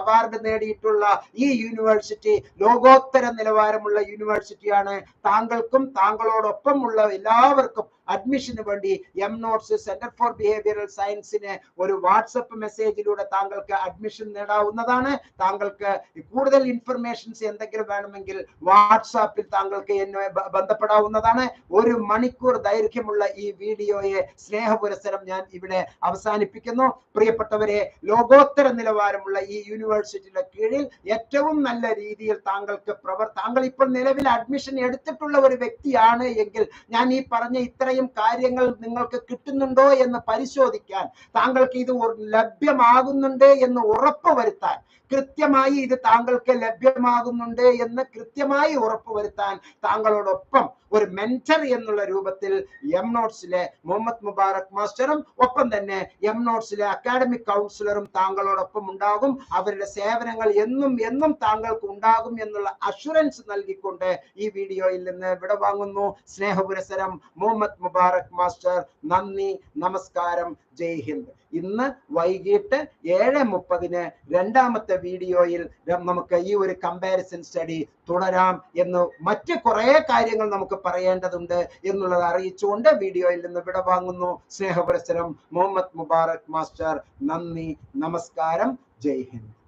അവാർഡ് നേടിയിട്ടുള്ള ഈ യൂണിവേഴ്സിറ്റി ലോകോത്തര നിലവാരമുള്ള യൂണിവേഴ്സിറ്റിയാണ്. താങ്കൾക്കും താങ്കളോടൊപ്പം ഉള്ള എല്ലാവർക്കും അഡ്മിഷന് വേണ്ടി എംനോട്സ് സെന്റർ ഫോർ ബിഹേവിയറൽ സയൻസിന് ഒരു വാട്സപ്പ് മെസ്സേജിലൂടെ താങ്കൾക്ക് അഡ്മിഷൻ നേടാവുന്നതാണ്. താങ്കൾക്ക് കൂടുതൽ ഇൻഫർമേഷൻസ് എന്തെങ്കിലും വേണമെങ്കിൽ വാട്സാപ്പിൽ താങ്കൾക്ക് എന്നെ ബന്ധപ്പെടാവുന്നതാണ്. 1 മണിക്കൂർ ദൈർഘ്യമുള്ള ഈ വീഡിയോയെ സ്നേഹപുരസ്സരം ഞാൻ ഇവിടെ അവസാനിപ്പിക്കുന്നു. പ്രിയപ്പെട്ടവരെ, ലോകോത്തര നിലവാരമുള്ള ഈ യൂണിവേഴ്സിറ്റിയുടെ കീഴിൽ ഏറ്റവും നല്ല രീതിയിൽ താങ്കൾ ഇപ്പോൾ നിലവിൽ അഡ്മിഷൻ എടുത്തിട്ടുള്ള ഒരു വ്യക്തിയാണ് എങ്കിൽ ഞാൻ ഈ പറഞ്ഞ ഇത്രയും കാര്യങ്ങൾ നിങ്ങൾക്ക് കിട്ടുന്നുണ്ടോ എന്ന് പരിശോധിക്കാൻ, താങ്കൾക്ക് ഇത് ലഭ്യമാകുന്നുണ്ട് എന്ന് ഉറപ്പുവരുത്താൻ, കൃത്യമായി ഇത് താങ്കൾക്ക് ലഭ്യമാകുന്നുണ്ട് എന്ന് കൃത്യമായി ഉറപ്പുവരുത്താൻ താങ്കളോടൊപ്പം ഒരു മെന്റർ എന്നുള്ള രൂപത്തിൽ എംനോട്സിലെ മുഹമ്മദ് മുബാറക് മാസ്റ്ററും ഒപ്പം തന്നെ എംനോട്സിലെ അക്കാഡമിക് കൗൺസിലറും താങ്കളോടൊപ്പം ഉണ്ടാകും. അവരുടെ സേവനങ്ങൾ എന്നും താങ്കൾക്ക് ഉണ്ടാകും എന്നുള്ള അഷുറൻസ് നൽകിക്കൊണ്ട് ഈ വീഡിയോയിൽ നിന്ന് വിടവാങ്ങുന്നു. സ്നേഹപുരസ്സരം മുഹമ്മദ് മുബാറക് മാസ്റ്റർ. നന്ദി, നമസ്കാരം, ജയ് ഹിന്ദ്. ഇന്ന് വൈകിട്ട് 7:30 രണ്ടാമത്തെ വീഡിയോയിൽ നമുക്ക് ഈ ഒരു കമ്പാരിസൺ സ്റ്റഡി തുടരാം എന്ന് മറ്റു കുറെ കാര്യങ്ങൾ നമുക്ക് പറയേണ്ടതുണ്ട് എന്നുള്ളത് അറിയിച്ചുകൊണ്ട് വീഡിയോയിൽ നിന്ന് വിടവാങ്ങുന്നു. സ്നേഹപുരസ്സരം മുഹമ്മദ് മുബാറക് മാസ്റ്റർ. നന്ദി, നമസ്കാരം, ജയ് ഹിന്ദ്.